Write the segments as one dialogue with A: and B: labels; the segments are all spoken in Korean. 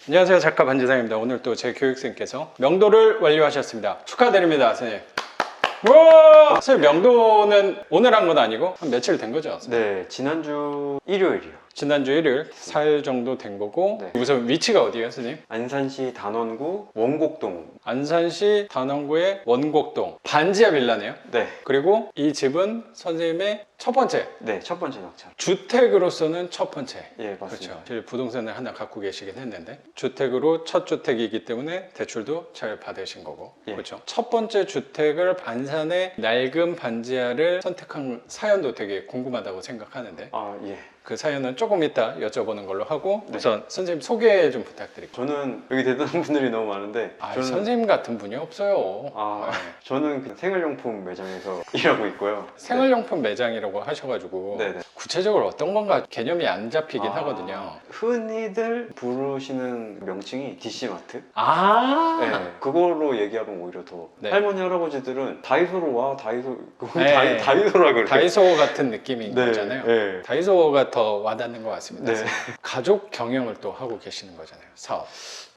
A: 안녕하세요, 작가 반지상입니다. 오늘 또 제 교육생께서 명도를 완료하셨습니다. 축하드립니다, 선생님. 우와! 선생님, 명도는 오늘 한 건 아니고 한 며칠 된 거죠? 선생님?
B: 네, 지난주 일요일이요.
A: 지난주 일요일 4일 정도 된 거고.
B: 네.
A: 우선 위치가 어디예요, 선생님?
B: 안산시 단원구 원곡동.
A: 안산시 단원구의 원곡동 반지하 빌라네요.
B: 네,
A: 그리고 이 집은 선생님의 첫 번째
B: 네, 첫 번째 낙찰.
A: 주택으로서는 첫 번째.
B: 예, 맞습니다.
A: 그렇죠. 저희 부동산을 하나 갖고 계시긴 했는데 주택으로 첫 주택이기 때문에 대출도 잘 받으신 거고.
B: 예.
A: 그렇죠. 첫 번째 주택을 안산의 낡은 반지하를 선택한 사연도 되게 궁금하다고 생각하는데
B: 아, 예.
A: 그 사연은 조금 이따 여쭤보는 걸로 하고
B: 네.
A: 우선 선생님 소개 좀 부탁드릴게요.
B: 저는 여기 대단한 분들이 너무 많은데 저는
A: 선생님 같은 분이 없어요. 네.
B: 저는 그 생활용품 매장에서 일하고 있고요.
A: 생활용품 매장이라고 하셔가지고
B: 네, 네.
A: 구체적으로 어떤 건가 개념이 안 잡히긴 하거든요.
B: 흔히들 부르시는 명칭이 DC마트.
A: 아,
B: 네, 그걸로 얘기하면 오히려 더
A: 네.
B: 할머니 할아버지들은 다이소로 와 다이소
A: 네.
B: 다이소라 그래요.
A: 다이소 같은 느낌인
B: 네,
A: 거잖아요.
B: 네.
A: 다이소가 더 와닿는 것 같습니다.
B: 네.
A: 가족 경영을 또 하고 계시는 거잖아요. 사업.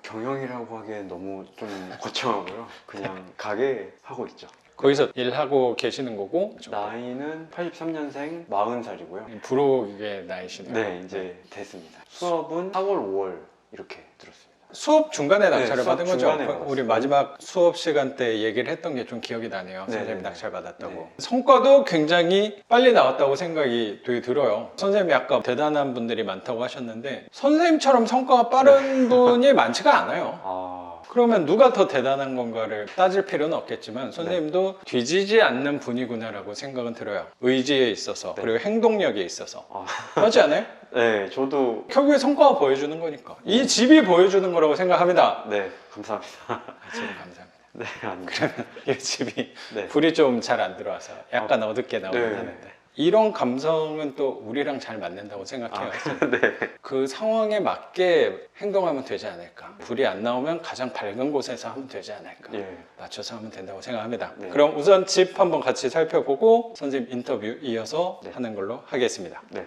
B: 경영이라고 하기엔 너무 좀 거창하고요. 그냥 가게 하고 있죠.
A: 거기서 일하고 계시는 거고
B: 나이는 83년생 40살이고요.
A: 부록의 나이시네요.
B: 네, 이제 됐습니다. 수업은 4월, 5월 이렇게 들었습니다.
A: 수업 중간에 낙찰을
B: 네, 수업
A: 받은 거죠?
B: 중간에 받았어요.
A: 우리 마지막 수업 시간 때 얘기를 했던 게 좀 기억이 나네요.
B: 네,
A: 선생님이
B: 네,
A: 낙찰 받았다고.
B: 네.
A: 성과도 굉장히 빨리 나왔다고 생각이 되게 들어요. 선생님이 아까 대단한 분들이 많다고 하셨는데 선생님처럼 성과가 빠른 분이 많지가 않아요. 그러면 누가 더 대단한 건가를 따질 필요는 없겠지만 선생님도 뒤지지 않는 분이구나라고 생각은 들어요. 의지에 있어서
B: 네.
A: 그리고 행동력에 있어서. 그렇지 않아요?
B: 네, 저도
A: 결국에 성과가 보여주는 거니까. 이 집이 보여주는 거라고 생각합니다.
B: 네, 감사합니다.
A: 지금 감사합니다.
B: 네, 아닙니다.
A: 그러면 이 집이
B: 네.
A: 불이 좀 잘 안 들어와서 약간 어둡게 나오긴
B: 네.
A: 하는데 이런 감성은 또 우리랑 잘 맞는다고 생각해요.
B: 네.
A: 그 상황에 맞게 행동하면 되지 않을까. 불이 안 나오면 가장 밝은 곳에서 하면 되지 않을까.
B: 예.
A: 맞춰서 하면 된다고 생각합니다.
B: 네.
A: 그럼 우선 집 한번 같이 살펴보고 선생님 인터뷰 이어서
B: 네.
A: 하는 걸로 하겠습니다.
B: 네.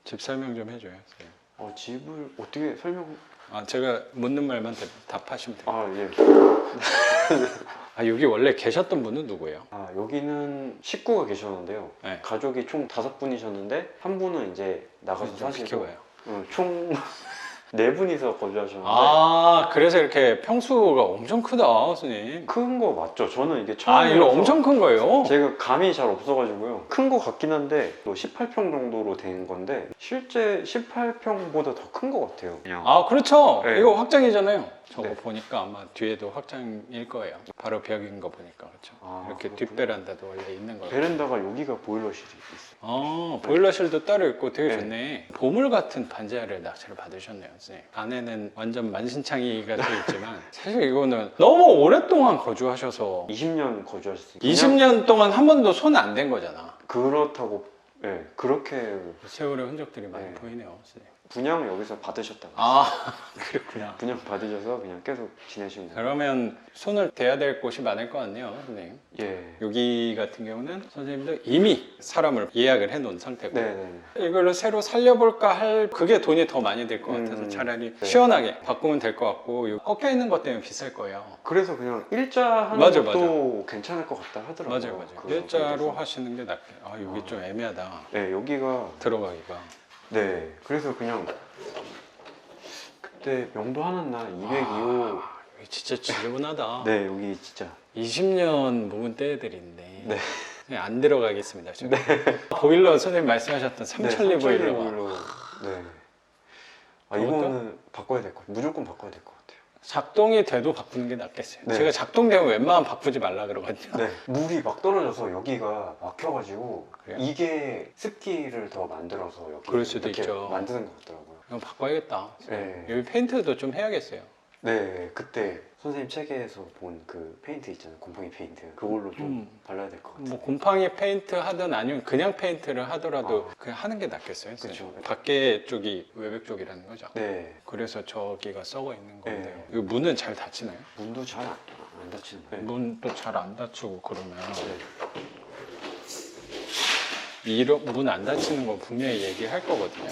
A: 집 설명 좀 해줘요. 선생님.
B: 집을 어떻게 설명?
A: 제가 묻는 말만 답하시면 돼요.
B: 예.
A: 여기 원래 계셨던 분은 누구예요?
B: 여기는 식구가 계셨는데요.
A: 네.
B: 가족이 총 5분이셨는데 한 분은 이제 나가서
A: 좀
B: 사시고
A: 비켜봐요.
B: 총 4분이서 거주하셨는데
A: 그래서 이렇게 평수가 엄청 크다, 선생님.
B: 큰 거 맞죠? 저는 이게 처음이라서
A: 이거 엄청 큰 거예요?
B: 제가 감이 잘 없어가지고요. 큰 거 같긴 한데 18평 정도로 된 건데 실제 18평보다 더 큰 거 같아요. 그냥.
A: 그렇죠.
B: 네.
A: 이거 확장이잖아요. 저거
B: 네.
A: 보니까 아마 뒤에도 확장일 거예요. 바로 벽인 거 보니까. 그렇죠. 이렇게
B: 그렇구나.
A: 뒷베란다도 원래 있는 거예요.
B: 베란다가 여기가 보일러실이 있어요.
A: 보일러실도 따로 있고 되게
B: 네.
A: 좋네. 보물 같은 반지하를 낙찰을 받으셨네요, 선생님. 안에는 완전 만신창이가 돼 있지만 사실 이거는 너무 오랫동안 거주하셔서
B: 20년 거주하셨어요.
A: 20년 동안 한 번도 손 안 댄 거잖아.
B: 그렇다고 그렇게
A: 세월의 흔적들이 많이
B: 네.
A: 보이네요, 선생님.
B: 분양 여기서 받으셨다고.
A: 그렇구나.
B: 분양 받으셔서 그냥 계속 지내시면 돼요.
A: 그러면 손을 대야 될 곳이 많을 것 같네요, 선생님.
B: 예.
A: 여기 같은 경우는 선생님도 이미 사람을 예약을 해놓은 상태고
B: 네네.
A: 이걸로 새로 살려볼까 할 그게 돈이 더 많이 들 것 같아서 차라리
B: 네.
A: 시원하게 바꾸면 될 것 같고 이 꺾여 있는 것 때문에 비쌀 거예요.
B: 그래서 그냥 일자 하는
A: 맞아,
B: 것도 괜찮을 것 같다 하더라고요.
A: 맞아요.
B: 그거
A: 일자로
B: 그래서.
A: 하시는 게 낫게. 여기 좀 애매하다.
B: 네, 여기가
A: 들어가기가.
B: 네. 그래서 그냥 그때 명도 하는 날 202호.
A: 여기 진짜 지저분하다.
B: 네, 여기 진짜.
A: 20년 묵은 때들인데
B: 네.
A: 그냥 안 들어가겠습니다. 지금. 보일러 선생님 말씀하셨던 삼천리 보일러.
B: 네.
A: 그것도?
B: 이거는 바꿔야 될 것 같아요. 무조건 바꿔야 될 것 같아요.
A: 작동이 돼도 바꾸는 게 낫겠어요.
B: 네.
A: 제가 작동되면 웬만하면 바꾸지 말라 그러거든요.
B: 네. 물이 막 떨어져서 여기가 막혀가지고
A: 그래요?
B: 이게 습기를 더 만들어서 여기
A: 그럴 수도
B: 이렇게
A: 있죠.
B: 만드는 것 같더라고요.
A: 이거 바꿔야겠다.
B: 네.
A: 여기 페인트도 좀 해야겠어요.
B: 네, 그때 선생님 책에서 본 그 페인트 있잖아요. 곰팡이 페인트. 그걸로 좀 발라야 될 것 같아요.
A: 뭐 곰팡이 페인트 하든 아니면 그냥 페인트를 하더라도 그냥 하는 게 낫겠어요.
B: 그쵸.
A: 밖에 쪽이 외벽 쪽이라는 거죠.
B: 네.
A: 그래서 저기가 썩어 있는 건데요.
B: 네.
A: 이거 문은 잘 닫히나요?
B: 문도 잘 안 닫히는 거예요.
A: 문도 잘 안 닫히고 그러면
B: 네.
A: 이런 문 안 닫히는 거 분명히 얘기할 거거든요.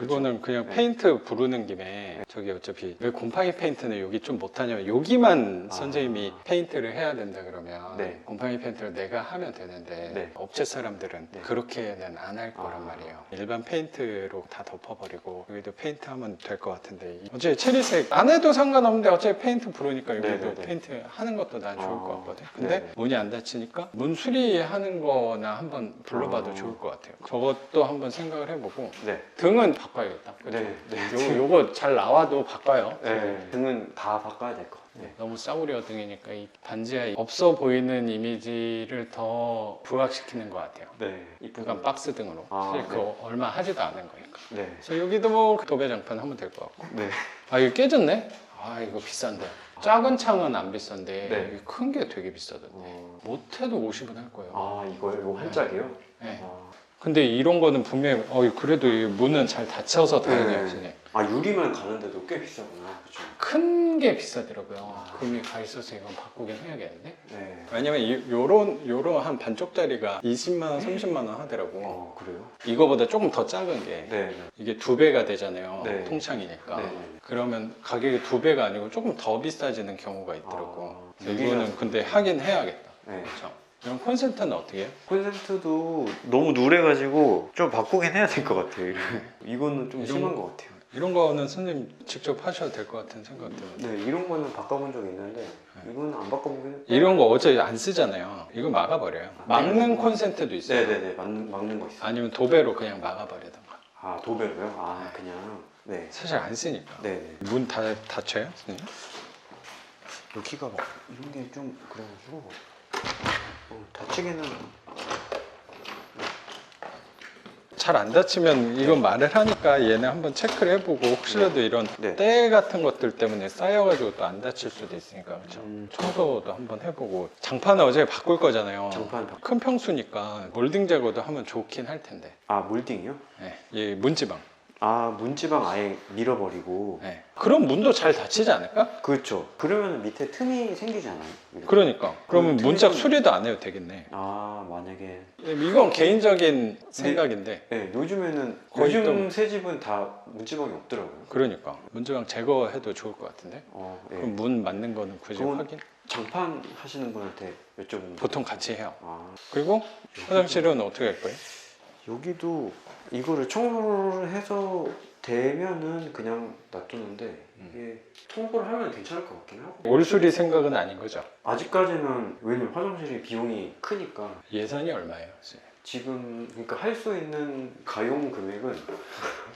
A: 이거는 그냥
B: 네.
A: 페인트 부르는 김에 저기 어차피 왜 곰팡이 페인트는 여기 좀 못하냐면 여기만 선생님이 페인트를 해야 된다 그러면
B: 네.
A: 곰팡이 페인트를 내가 하면 되는데
B: 네.
A: 업체 사람들은
B: 네.
A: 그렇게는 안 할 거란 말이에요. 일반 페인트로 다 덮어버리고 여기도 페인트 하면 될 것 같은데 어차피 체리색 안 해도 상관없는데 어차피 페인트 부르니까 여기도
B: 네, 네, 네.
A: 페인트 하는 것도 난 좋을 것 같거든. 근데
B: 네, 네.
A: 문이 안 닫히니까 문 수리하는 거나 한번 불러봐도 좋을 것 같아요. 저것도 한번 생각을 해보고
B: 네.
A: 등은 바꿔야겠다. 그죠?
B: 네. 네.
A: 요거 잘 나와도 바꿔요.
B: 네. 등은 다 바꿔야 될 것 같아요.
A: 너무 싸구려 등이니까 이 반지하 없어 보이는 이미지를 더 부각시키는 것 같아요.
B: 네. 이쁜
A: 약간 박스 등으로.
B: 아,
A: 사실 그거 얼마 하지도 않은 거니까.
B: 네.
A: 그래서 여기도 뭐 도배장판 하면 될 것 같고.
B: 네.
A: 아 이거 깨졌네? 아 이거 비싼데. 작은 창은 안 비싼데
B: 네.
A: 큰 게 되게 비싸던데. 못해도 50은 할 거예요.
B: 아, 이거요? 이거 한 짝이요?
A: 네.
B: 아.
A: 근데 이런 거는 분명히 그래도 이 문은 잘 닫혀서 다행이에요.
B: 네. 아, 유리만 가는데도 꽤 비싸구나. 그쵸?
A: 큰 게 비싸더라고요. 금이 가 있어서 이건 바꾸긴 해야겠는데.
B: 네.
A: 왜냐면 요런 한 반쪽짜리가 20만 원, 30만 원 하더라고.
B: 그래요?
A: 이거보다 조금 더 작은 게
B: 네.
A: 이게 2배가 되잖아요.
B: 네.
A: 통창이니까.
B: 네.
A: 그러면 가격이 2배가 아니고 조금 더 비싸지는 경우가 있더라고. 그래서
B: 유리라서.
A: 이거는 근데 하긴 해야겠다.
B: 네.
A: 그렇죠. 이런 콘센트는 어떻게 해요?
B: 콘센트도 너무 누래가지고 좀 바꾸긴 해야 될 것 같아요. 이거는 좀
A: 이런
B: 심한
A: 거-
B: 것 같아요.
A: 이런 거는 선생님 직접 하셔도 될 것 같은 생각 드는데.
B: 네, 이런 거는 바꿔본 적이 있는데 이거는 안 바꿔보긴 했
A: 이런 거 어차피 안 쓰잖아요. 이거 막아버려요. 막는 콘센트도 있어요.
B: 네네네, 막는 거 있어요.
A: 아니면 도배로 그냥 막아버리던가.
B: 아, 도배로요? 아, 그냥. 네.
A: 사실 안 쓰니까.
B: 네네.
A: 문 닫혀요? 선생님?
B: 여기가 막 이런 게 좀 그래가지고 닫히기는
A: 잘 안 닫히면 이건 말을 하니까 얘네 한번 체크를 해보고 혹시라도 이런
B: 네.
A: 때 같은 것들 때문에 쌓여가지고 또 안 닫힐 수도 있으니까 그렇죠.
B: 음.
A: 청소도 한번 해보고 장판은 어차피 바꿀 거잖아요.
B: 장판
A: 큰 평수니까 몰딩 제거도 하면 좋긴 할 텐데.
B: 아, 몰딩이요?
A: 네. 이 문지방.
B: 아, 문지방 아예 밀어버리고.
A: 네. 그럼 문도 잘 닫히지 않을까?
B: 그렇죠. 그러면 밑에 틈이 생기지 않아요? 이렇게?
A: 그러니까. 그러면
B: 틈이
A: 문짝
B: 좀-
A: 수리도 안 해도 되겠네.
B: 아, 만약에
A: 이건 개인적인 생각인데.
B: 네, 요즘에는
A: 거의
B: 요즘 새 집은 다 문지방이 없더라고요.
A: 그러니까 문지방 제거해도 좋을 것 같은데.
B: 네.
A: 그럼 문 맞는 거는 굳이
B: 그건-
A: 확인?
B: 장판 하시는 분한테 여쭤보면
A: 보통 같이 해요.
B: 아,
A: 그리고 화장실은 어떻게 할 거예요?
B: 여기도 이거를 청소를 해서 되면은 그냥 놔두는데 이게 청소를 하면 괜찮을 것 같긴 하고
A: 올수리 생각은 아닌 거죠.
B: 아직까지는 왜냐면 화장실이 비용이 크니까
A: 예산이 얼마예요?
B: 지금 그러니까 할 수 있는 가용 금액은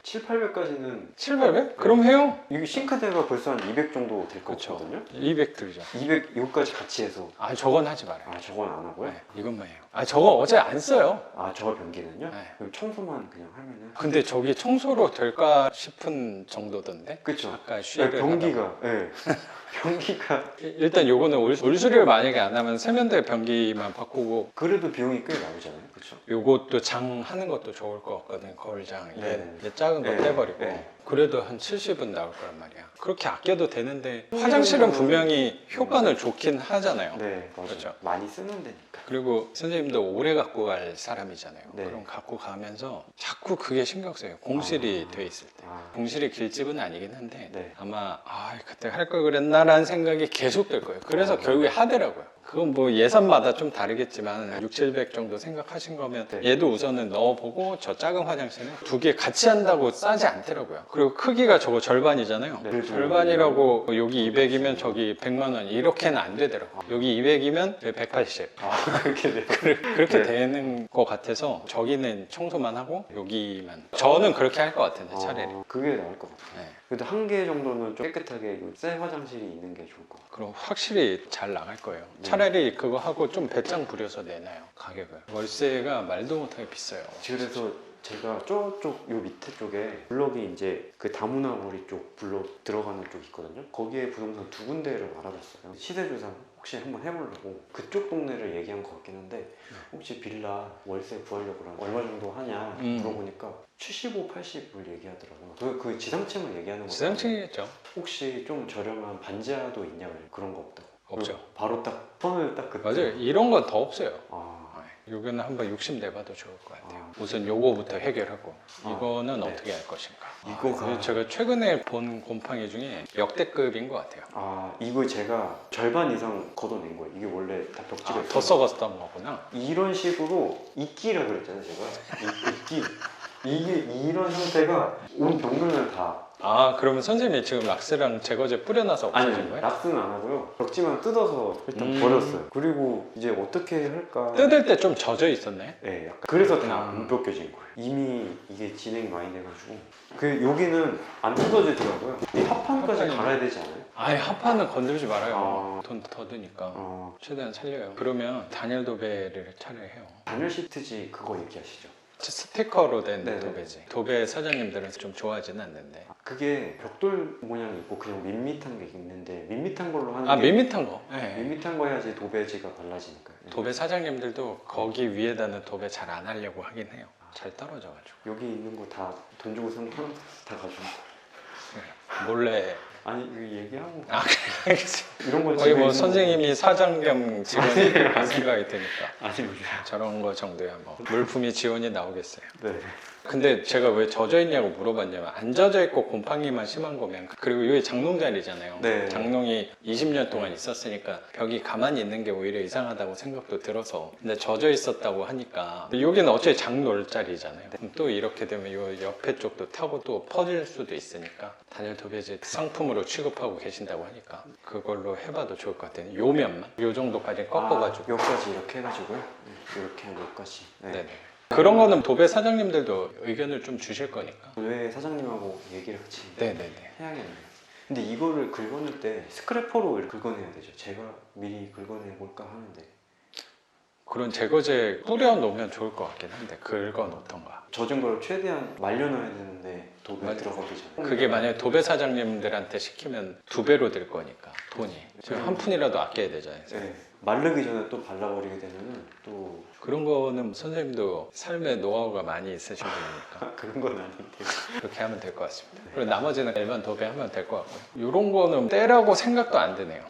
B: 7, 800까지는
A: 700? 그럼 해요.
B: 이게 싱크대가 벌써 한 200 정도 될 것
A: 그쵸.
B: 같거든요.
A: 200 들죠.
B: 200 이거까지 같이 해서
A: 아 저건 하지 말아요.
B: 아, 저건 안 하고요?
A: 네, 이것만 해요. 아 저거 어제 안 써요.
B: 아, 저 변기는요?
A: 네.
B: 그럼 청소만 그냥 하면은
A: 근데 저기 청소로 될까 싶은 정도던데.
B: 그쵸.
A: 아까
B: 네,
A: 쉬를
B: 변기가 네. 변기가
A: 일단 요거는 올수리를 만약에 안 하면 세면대 변기만 바꾸고
B: 그래도 비용이 꽤 나오잖아요. 그쵸?
A: 요것도 장 하는 것도 좋을 것 같거든. 거울장
B: 네.
A: 얘 작은 거
B: 네.
A: 떼버리고
B: 네.
A: 그래도 한 70은 나올 거란 말이야. 그렇게 아껴도 되는데 화장실은 분명히 효과는 좋긴 하잖아요.
B: 네, 맞아요.
A: 그렇죠.
B: 많이 쓰는 데니까.
A: 그리고 선생님도 오래 갖고 갈 사람이잖아요.
B: 네.
A: 그럼 갖고 가면서 자꾸 그게 신경 써요. 공실이 돼 있을 때.
B: 아,
A: 공실이 길집은 아니긴 한데
B: 네.
A: 아마 그때 할 걸 그랬나라는 생각이 계속 들 거예요. 그래서 결국에 하더라고요. 그건 뭐 예산마다 좀 다르겠지만 6, 700 정도 생각하신 거면
B: 네.
A: 얘도 우선은 넣어보고 저 작은 화장실은 두 개 같이 한다고 싸지 않더라고요. 그리고 크기가 저거 절반이잖아요.
B: 네.
A: 절반이라고 여기 200이면 저기 100만 원 이렇게는 안 되더라고요. 여기 200이면 180.
B: 그렇게 돼.
A: 그렇게
B: 네.
A: 되는 것 같아서 저기는 청소만 하고 여기만 저는 그렇게 할 것 같은데 차라리.
B: 그게 나을 것 같아요.
A: 네.
B: 그래도 한 개 정도는 좀 깨끗하게 새 화장실이 있는 게 좋을 것 같아요.
A: 그럼 확실히 잘 나갈 거예요.
B: 네.
A: 차라리 그거 하고 좀 배짱 부려서 내놔요. 가격을. 월세가 말도 못하게 비싸요.
B: 그래서 제가 저쪽 요 밑에 쪽에 블럭이 이제 그 다문화 거리 쪽 블럭 들어가는 쪽 있거든요. 거기에 부동산 두 군데를 알아봤어요. 시세 조사 혹시 한번 해보려고 그쪽 동네를 얘기한 것 같긴 한데 혹시 빌라 월세 구하려고 그러면 얼마 정도 하냐 물어보니까 75, 80을 얘기하더라고요. 그 지상층을 얘기하는 거예요.
A: 지상층이겠죠.
B: 혹시 좀 저렴한 반지하도 있냐고 그런 거 없다고.
A: 없죠.
B: 바로 딱 선을 딱 그때.
A: 맞아요. 이런 건 더 없어요.
B: 아,
A: 요거는 한번 60 내봐도 좋을 것 같아요.
B: 아,
A: 우선 요거부터 해결하고 이거는
B: 네.
A: 어떻게 할 것인가.
B: 이거가
A: 제가 최근에 본 곰팡이 중에 역대급인 것 같아요.
B: 이거 제가 절반 이상 걷어낸 거예요. 이게 원래 다 벽지가
A: 더 썩었던 거구나.
B: 이런 식으로 이끼라 그랬잖아요, 제가. 이끼. 이게 이런 상태가 온 벽면을 다.
A: 그러면 선생님이 지금 락스랑 제거제 뿌려놔서 없어진 거예요?
B: 락스는 안 하고요. 벽지만 뜯어서 일단 버렸어요. 그리고 이제 어떻게 할까?
A: 뜯을 때 좀 젖어 있었네.
B: 네, 약간. 그래서 다 안 벗겨진 거예요. 이미 이게 진행이 많이 돼가지고. 여기는 안 뜯어지더라고요. 이 합판까지
A: 합판이-
B: 갈아야 되지 않아요?
A: 아예 합판은 건들지 말아요. 돈 더 드니까.
B: 어,
A: 최대한 살려요. 그러면 다니엘 도배를 차라리 해요.
B: 단열 시트지 그거 얘기하시죠?
A: 스티커로 된
B: 네네.
A: 도배지. 도배 사장님들은 좀 좋아하지는 않는데.
B: 그게 벽돌 모양이 있고 그냥 밋밋한 게 있는데 밋밋한 걸로 하는 게
A: 밋밋한 거. 네.
B: 밋밋한 거 해야지 도배지가 발라지니까요.
A: 도배 사장님들도 거기 위에다는 도배 잘 안 하려고 하긴 해요. 잘 떨어져가지고.
B: 여기 있는 거 다 돈 주고 산 거 다 가지고.
A: 몰래.
B: 아니 이거 얘기하고
A: 알겠습니다.
B: 이런 거
A: 거의
B: 집에
A: 뭐
B: 있는
A: 선생님이 사장 겸 직원이 그런 생각이 드니까.
B: 거. 아닙니다.
A: 저런 거 정도야 뭐. 물품이 지원이 나오겠어요.
B: 네.
A: 근데 제가 왜 젖어 있냐고 물어봤냐면 안 젖어 있고 곰팡이만 심한 거면 그리고 여기 장롱자리잖아요.
B: 네.
A: 장롱이 20년 동안 있었으니까 벽이 가만히 있는 게 오히려 이상하다고 생각도 들어서 근데 젖어 있었다고 하니까 여기는 어차피 장놀자리잖아요. 그럼 또 이렇게 되면 요 옆에 쪽도 타고 또 퍼질 수도 있으니까 단열 도배지 상품으로 취급하고 계신다고 하니까 그걸로 해봐도 좋을 것 같아요. 요 면만 요 정도까지 꺾어가지고
B: 여기까지 이렇게 해가지고요. 이렇게 한 여기까지. 네.
A: 네네. 그런 거는 도배 사장님들도 의견을 좀 주실 거니까.
B: 왜 사장님하고 얘기를 같이
A: 네네네.
B: 해야겠네요. 근데 이거를 긁어낼 때 스크래퍼로 긁어내야 되죠. 제가 미리 긁어내 볼까 하는데
A: 그런 제거제 뿌려 놓으면 좋을 것 같긴 한데 긁어 놓던가.
B: 젖은 걸 최대한 말려놔야 되는데 도배
A: 맞아요.
B: 들어가기 전에
A: 그게 만약에 도배 사장님들한테 시키면 2배로 들 거니까 돈이. 지금 한 푼이라도 아껴야 되잖아요.
B: 네. 마르기 전에 또 발라버리게 되면은 또
A: 그런 거는 선생님도 삶의 노하우가 많이 있으신 분이니까
B: 그런 건 아닌데
A: 그렇게 하면 될 것 같습니다. 그리고 나머지는 일반 도배하면 될 것 같고요. 이런 거는 떼라고 생각도 안 드네요.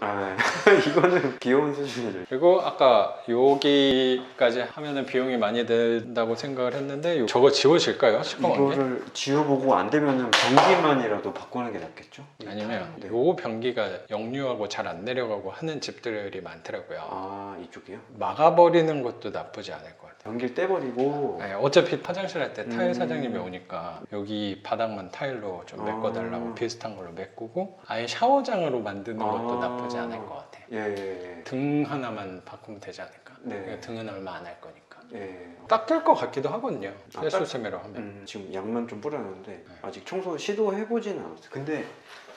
B: 이거는 귀여운 수준이죠.
A: 그리고 아까 여기까지 하면은 비용이 많이 든다고 생각을 했는데 저거 지워질까요? 시커먼 게?
B: 이거를 지워보고 안 되면은 변기만이라도 바꾸는 게 낫겠죠?
A: 아니면
B: 네.
A: 요 변기가 역류하고 잘 안 내려가고 하는 집들이 많더라고요.
B: 이쪽이요?
A: 막아버리는 것도 나쁘지 않을 것 같아요.
B: 변기를 떼버리고
A: 네, 어차피 화장실 할 때 타일
B: 음.
A: 사장님이 오니까 여기 바닥만 타일로 좀 메꿔달라고
B: 아.
A: 비슷한 걸로 메꾸고 아예 샤워장으로 만드는 것도 나쁘지 않을 것 같아요.
B: 예.
A: 등 하나만 바꾸면 되지 않을까?
B: 네.
A: 등은 얼마 안 할 거니까.
B: 예.
A: 닦일 것 같기도 하거든요.
B: 아,
A: 헬스세미로 하면.
B: 지금 양만 좀 뿌렸는데
A: 네.
B: 아직 청소 시도해보지는 않았어요. 근데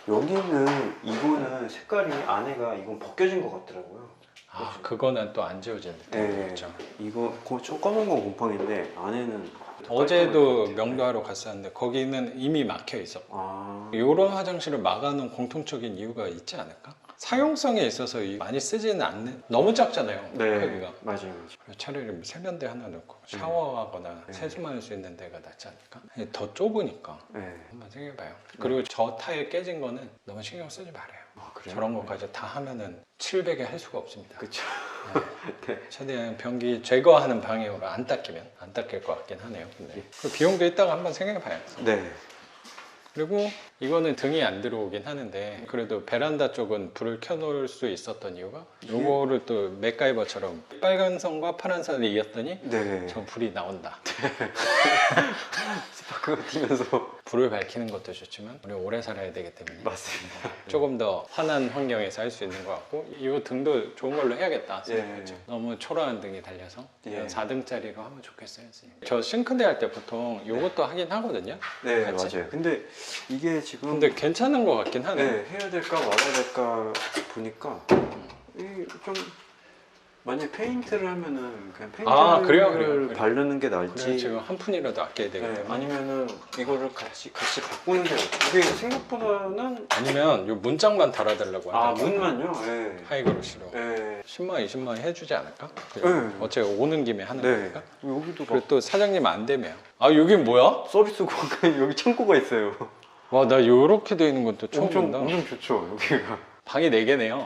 B: 여기는 이거는 색깔이 안에가 이건 벗겨진 것 같더라고요.
A: 그거는 또 안 지워진 듯한
B: 네.
A: 거죠.
B: 이거 검은 건 곰팡인데 안에는
A: 어제도
B: 깔끔할 것 같아요.
A: 명도하러 갔었는데 거기는 이미 막혀 있었고
B: 아,
A: 이런 화장실을 막아놓은 공통적인 이유가 있지 않을까? 사용성에 있어서 많이 쓰지는 않는 너무 작잖아요.
B: 네,
A: 크기가.
B: 맞아요.
A: 차라리 세면대 하나 넣고 샤워하거나
B: 네.
A: 세수만 할 수 있는 데가 낫지 않을까? 더 좁으니까
B: 네.
A: 한번 생각해봐요. 그리고 저 타일 깨진 거는 너무 신경 쓰지 말아요.
B: 그래요?
A: 저런 것까지 다 하면은 700에 할 수가 없습니다.
B: 그쵸.
A: 최대한 변기 제거하는 방향으로 안 닦이면 안 닦일 것 같긴 하네요. 근데 그 비용도 이따가 한번 생각해봐요.
B: 네.
A: 그리고 이거는 등이 안 들어오긴 하는데 그래도 베란다 쪽은 불을 켜놓을 수 있었던 이유가 요거를 또 맥가이버처럼 빨간 선과 파란 선을 이었더니
B: 네.
A: 저 불이 나온다.
B: 스파크가 튀면서
A: 불을 밝히는 것도 좋지만 우리 오래 살아야 되기 때문에
B: 맞습니다.
A: 조금 더 환한 환경에서 할 수 있는 것 같고 이 등도 좋은 걸로 해야겠다 생각했죠. 너무 초라한 등이 달려서
B: 예.
A: 4등짜리로 하면 좋겠어요. 선생님. 저 싱크대 할 때 보통 이것도 하긴 하거든요.
B: 네,
A: 같이?
B: 맞아요. 근데 이게 지금
A: 근데 괜찮은 것 같긴 하네.
B: 네, 해야 될까 말아야 될까 보니까 이 좀 만약 페인트를 하면은 그냥 페인트를
A: 그래요.
B: 바르는 게 나을지
A: 그래 지금 한 푼이라도 아껴야 되기
B: 네,
A: 때문에
B: 아니면은 이거를 같이 바꾸는 게 이게 생각보다는
A: 아니면 요 문짝만 달아달라고 하던가
B: 문만요. 네.
A: 하이그로시로
B: 네.
A: 10만 20만 해주지 않을까?
B: 네.
A: 어차피 오는 김에 하는
B: 네.
A: 거니까.
B: 여기도
A: 그리고
B: 막
A: 또 사장님 안 되면 여긴 뭐야?
B: 서비스 공간 여기 창고가 있어요.
A: 와 나 요렇게 돼 있는 것도 처음
B: 엄청
A: 본다.
B: 엄청 좋죠 여기가.
A: 방이 4개네요.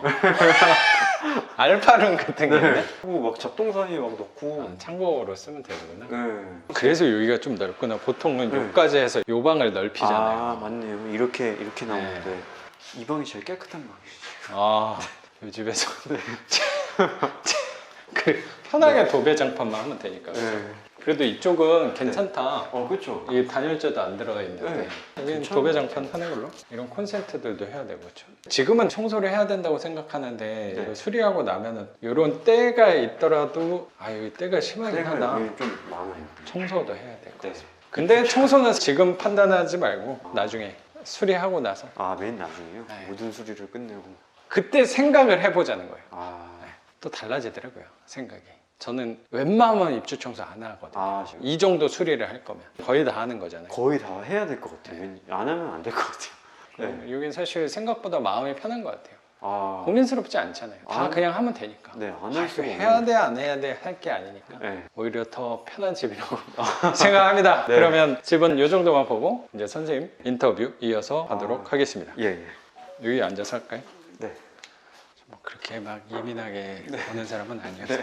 A: 알파룸 같은 게 있네.
B: 그리고 막 잡동사니 막 넣고.
A: 창고로 쓰면 되는구나.
B: 네.
A: 그래서 여기가 좀 넓구나. 보통은
B: 네.
A: 여기까지 해서 요 방을 넓히잖아요.
B: 아 맞네요. 이렇게 나오는데 이 방이 제일 깨끗한 방이에요.
A: 아, 요 집에서 그 편하게 도배장판만 하면 되니까.
B: 네.
A: 그래도 이쪽은 괜찮다.
B: 그렇죠.
A: 이 단열재도 안 들어가 있는데
B: 네.
A: 여기는
B: 괜찮은
A: 도배장판 하는 걸로 이런 콘센트들도 해야 되고 그렇죠. 지금은 청소를 해야 된다고 생각하는데
B: 네.
A: 이거 수리하고 나면은 이런 때가 있더라도 아 여기 때가 심하긴 하다.
B: 여기 좀 많아요.
A: 청소도 해야 될 것
B: 네.
A: 같아요. 근데 청소는 지금 판단하지 말고 나중에 수리하고 나서
B: 맨 나중에요?
A: 네.
B: 모든 수리를 끝내고.
A: 그때 생각을 해보자는 거예요.
B: 아,
A: 또 달라지더라고요 생각이. 저는 웬만하면 입주 청소 안 하거든요.
B: 지금
A: 이 정도 수리를 할 거면 거의 다 하는 거잖아요.
B: 거의 다 해야 될 것 같아요. 안 하면 안 될 것 같아요. 네.
A: 여긴 사실 생각보다 마음이 편한 것 같아요.
B: 아,
A: 고민스럽지 않잖아요. 다
B: 아,
A: 그냥 하면 되니까.
B: 네, 안 할 수가
A: 해야 돼 안 해야 돼 할 게 아니니까.
B: 네.
A: 오히려 더 편한 집이라고 생각합니다.
B: 네.
A: 그러면 집은 이 정도만 보고 이제 선생님 인터뷰 이어서 하도록 하겠습니다.
B: 예.
A: 여기 앉아서 할까요?
B: 네.
A: 뭐 그렇게 막 예민하게 보는 사람은 아니었어요.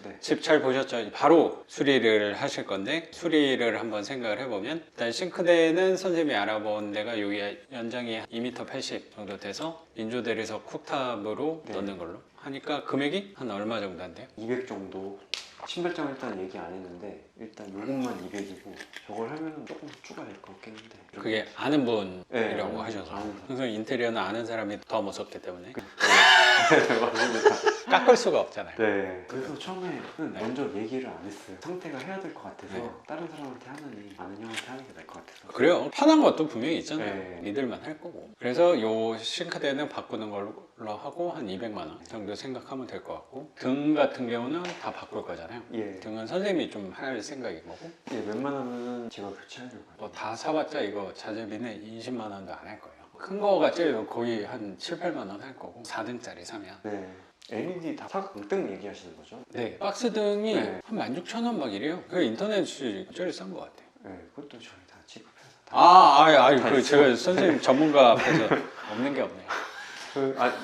B: 네.
A: 집 잘 보셨죠? 바로 수리를 하실 건데 수리를 한번 생각을 해보면 일단 싱크대는 선생님이 알아본 데가 여기 연장이 2m 80 정도 돼서 인조 대리석 쿡탑으로
B: 네.
A: 넣는 걸로 하니까 금액이 한 얼마 정도 한대요?
B: 200 정도. 신발장 일단 얘기 안 했는데 일단 요것만 200이고 저걸 하면은 조금 추가될 것 같긴 한데.
A: 그게 아는 분이라고
B: 네,
A: 하셔서
B: 아는 사람.
A: 항상 인테리어는 아는 사람이 더 무섭기 때문에
B: 네, 맞습니다.
A: 깎을 수가 없잖아요.
B: 네. 그래서 처음에는 먼저 얘기를 안 했어요. 상태가 해야 될 것 같아서
A: 네.
B: 다른 사람한테 하느니 아는 형한테 하는 게 나을 것 같아서.
A: 그래요. 편한 것도 분명히 있잖아요.
B: 네.
A: 믿을만 할 거고. 그래서 요 싱크대는 바꾸는 걸로 하고 한 200만 원 정도 생각하면 될 것 같고 등 같은 경우는 다 바꿀 거잖아요.
B: 예.
A: 등은 선생님이 좀 할 생각인 거고
B: 예, 웬만하면 제가 교체하려고요.
A: 뭐 다 사봤자 이거 자재비는 20만 원도 안 할 거예요. 큰 거가 제일 거의 한 7, 8만 원 할 거고 4등짜리 사면
B: 네. LED 다 사각등 얘기하시는 거죠?
A: 네 박스 등이
B: 네.
A: 한 16,000원 막 이래요. 그 인터넷이 제일 싼 것 같아요.
B: 네, 그것도 저희 다 지급해서 다.
A: 그 제가 선생님 전문가 앞에서 없는 게 없네요.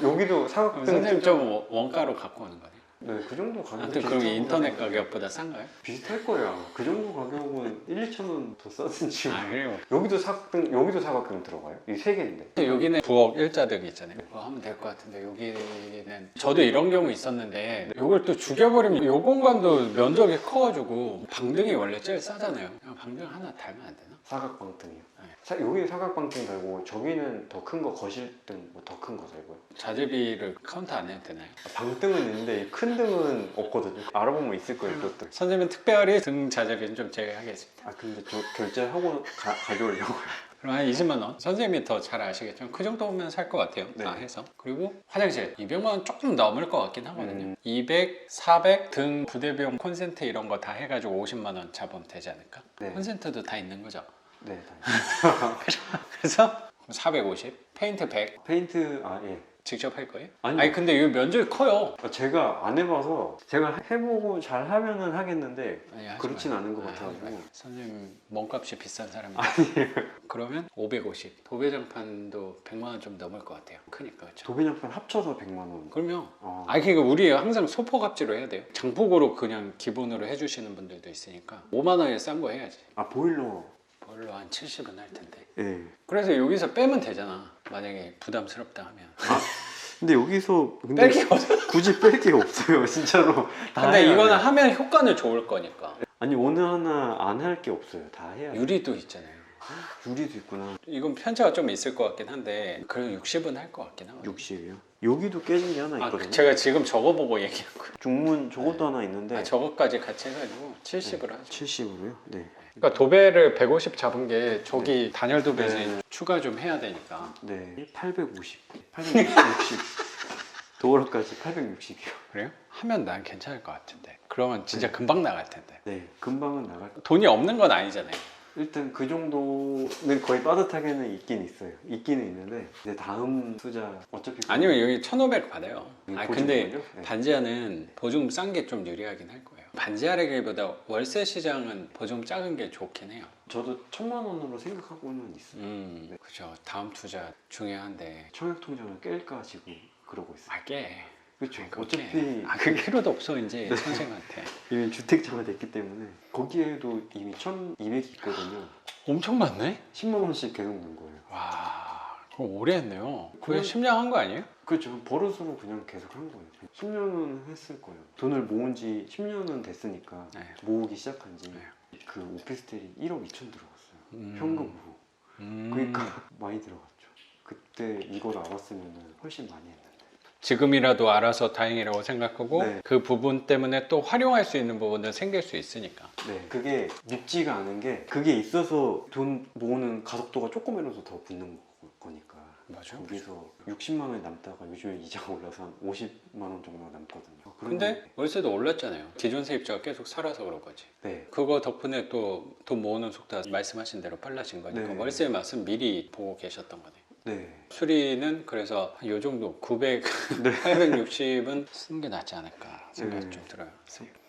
B: 여기도 사각등.
A: 선생님 좀 원가로 갖고 오는 거네요.
B: 네, 그 정도 가격.
A: 아무튼 그럼 인터넷 가격보다 싼가요?
B: 비슷할 거예요. 그 정도 가격은 1, 2천 원 더 싸든지.
A: 그래요.
B: 여기도 사각등 들어가요? 이 세 개인데.
A: 여기는 부엌 일자등 있잖아요. 그거 하면 될 것 같은데 여기는 저도 이런 경우 있었는데 이걸 또 죽여버리면 이 공간도 면적이 커가지고 방등이 원래 제일 싸잖아요. 그냥 방등 하나 달면 안 되나?
B: 사각방등이요.
A: 네.
B: 여기 사각방등 달고 저기는 더 큰 거 거실등 뭐 더 큰 거 달고요.
A: 자재비를 카운트 안 해도 되나요?
B: 방등은 있는데 이 큰 등은 없거든요. 알아보면 있을 거예요, 그것도.
A: 선생님은 특별히 등 자재비는 좀 제외하겠습니다.
B: 근데 저 결제하고 가져오려고요.
A: 그럼 한 20만 원? 선생님이 더 잘 아시겠지만 그 정도면 살 것 같아요.
B: 네.
A: 다 해서. 그리고 화장실 200만 원 조금 넘을 것 같긴 하거든요.
B: 200,
A: 200, 400 등 부대비용 콘센트 이런 거 다 해가지고 50만 원 잡으면 되지 않을까?
B: 네.
A: 콘센트도 다 있는 거죠.
B: 네,
A: 그래서 450, 페인트 100
B: 페인트 예.
A: 직접 할 거예요?
B: 아니요.
A: 아니 근데 이 면적이 커요.
B: 제가 안 해봐서 제가 해보고 잘 하면은 하겠는데
A: 아니, 하지
B: 그렇진
A: 마요.
B: 않은 것
A: 하지
B: 같아가지고.
A: 마요. 선생님 몸값이 비싼 사람이에요. 그러면 550 도배장판도 100만 원 좀 넘을 것 같아요. 크니까 그렇죠.
B: 도배장판 합쳐서 100만 원.
A: 그럼요.
B: 아,
A: 그러니까 우리 항상 소포갑지로 해야 돼요. 장폭으로 그냥 기본으로 해주시는 분들도 있으니까 5만 원에 싼 거 해야지.
B: 보일러.
A: 별로 한 70은 할 텐데.
B: 예.
A: 그래서 여기서 빼면 되잖아. 만약에 부담스럽다 하면.
B: 근데 여기서
A: 뺄 게 없어.
B: 굳이 뺄 게 없어요, 진짜로. 다
A: 근데
B: 해야
A: 이거는
B: 돼요.
A: 하면 효과는 좋을 거니까.
B: 아니 오늘 하나 안 할 게 없어요. 다 해야 돼요.
A: 유리도 있잖아요.
B: 유리도 있구나.
A: 이건 편차가 좀 있을 것 같긴 한데 그래도 60은 할 것 같긴 하거든요.
B: 60이요? 여기도 깨진 게 하나 있거든요.
A: 제가 지금 저거 보고 얘기한 거예요.
B: 중문 저것도 하나 있는데
A: 저것까지 같이 해가지고 70으로 하죠.
B: 70으로요? 네.
A: 그러니까 도배를 150 잡은 게 저기 단열 도배지
B: 네.
A: 추가 좀 해야 되니까.
B: 네. 850. 860. 도어락까지 860이요.
A: 그래요? 하면 난 괜찮을 것 같은데. 그러면 진짜 금방 나갈 텐데.
B: 네. 금방은 나갈.
A: 돈이 없는 건 아니잖아요.
B: 일단 그 정도는 거의 빠듯하게는 있긴 있어요. 있기는 있는데 이제 다음 투자 어차피
A: 아니면 여기 1,500 받아요. 근데
B: 보증금을요? 네.
A: 반지하는 보증금 싼 게 좀 유리하긴 할 거예요. 반지하라기보다 월세 시장은 보증금 작은 게 좋긴 해요.
B: 저도 1,000만 원으로 생각하고는 있어요.
A: 그죠. 다음 투자 중요한데.
B: 청약 통장을 깰까 지금 그러고 있어요.
A: 깨.
B: 그렇죠.
A: 그러니까
B: 어차피
A: 그 필요도 없어 이제 선생한테.
B: 이미 주택자가 됐기 때문에 거기에도 이미 1,200이 있거든요.
A: 엄청 많네?
B: 10만 원씩 계속 넣은 거예요.
A: 와, 그럼 오래 했네요. 거의
B: 그건-
A: 10년 한 거 아니에요?
B: 그렇죠. 버릇으로 그냥 계속 한 거예요. 10년은 했을 거예요. 돈을 모은 지 10년은 됐으니까
A: 네.
B: 모으기 시작한 지
A: 네.
B: 그 오피스텔이 1억 2천 들어갔어요.
A: 음.
B: 현금으로.
A: 음.
B: 그러니까 많이 들어갔죠. 그때 이걸 알았으면 훨씬 많이 했는데.
A: 지금이라도 알아서 다행이라고 생각하고
B: 네.
A: 그 부분 때문에 또 활용할 수 있는 부분은 생길 수 있으니까.
B: 네, 그게 밉지가 않은 게 그게 있어서 돈 모으는 가속도가 조금이라도 더 붙는 거니까.
A: 맞아.
B: 거기서 60만 원이 남다가 요즘에 이자가 올라서 한 50만 원 정도 남거든요.
A: 근데 월세도 올랐잖아요. 기존 세입자가 계속 살아서 그런 거지.
B: 네,
A: 그거 덕분에 또 돈 모으는 속도가 말씀하신 대로 빨라진 거니까
B: 네.
A: 월세 맛은 미리 보고 계셨던 거네.
B: 네,
A: 수리는 그래서 요 정도 900, 860은 쓰는 게 낫지 않을까 생각이
B: 네.
A: 좀 들어요.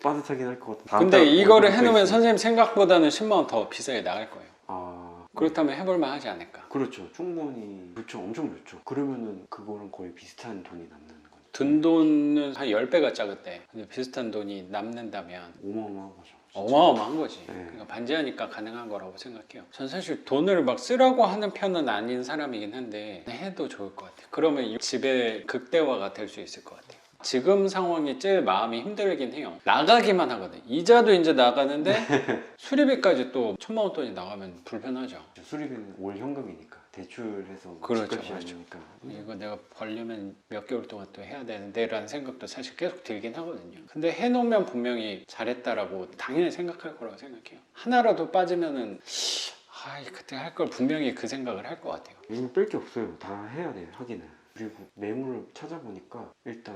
B: 빠듯하긴 할 것 같아요.
A: 근데 이거를 해놓으면 선생님 생각보다는 10만 원 더 비싸게 나갈 거예요.
B: 아,
A: 그렇다면 해볼만 하지 않을까.
B: 그렇죠. 충분히 좋죠. 엄청 좋죠. 그러면은 그거랑 거의 비슷한 돈이 남는 거니까.
A: 든 돈은 한 10배가 작은데 근데 비슷한 돈이 남는다면
B: 어마어마한 거죠.
A: 어마어마한 거지.
B: 네.
A: 그러니까 반지하니까 가능한 거라고 생각해요. 전 사실 돈을 막 쓰라고 하는 편은 아닌 사람이긴 한데 해도 좋을 것 같아요. 그러면 이 집의 극대화가 될 수 있을 것 같아요. 지금 상황이 제일 마음이 힘들긴 해요. 나가기만 하거든. 이자도 이제 나가는데 수리비까지 또 1,000만 원 돈이 나가면 불편하죠.
B: 수리비는 올 현금이니까 대출해서
A: 그렇죠,
B: 집값이
A: 그렇죠.
B: 아니니까.
A: 이거 내가 벌려면 몇 개월 동안 또 해야 되는데 라는 생각도 사실 계속 들긴 하거든요. 근데 해놓으면 분명히 잘했다라고 당연히 생각할 거라고 생각해요. 하나라도 빠지면은 그때 할 걸 분명히 그 생각을 할 것 같아요.
B: 이거 뺄 게 없어요. 다 해야 돼요. 하기는. 그리고 매물을 찾아보니까 일단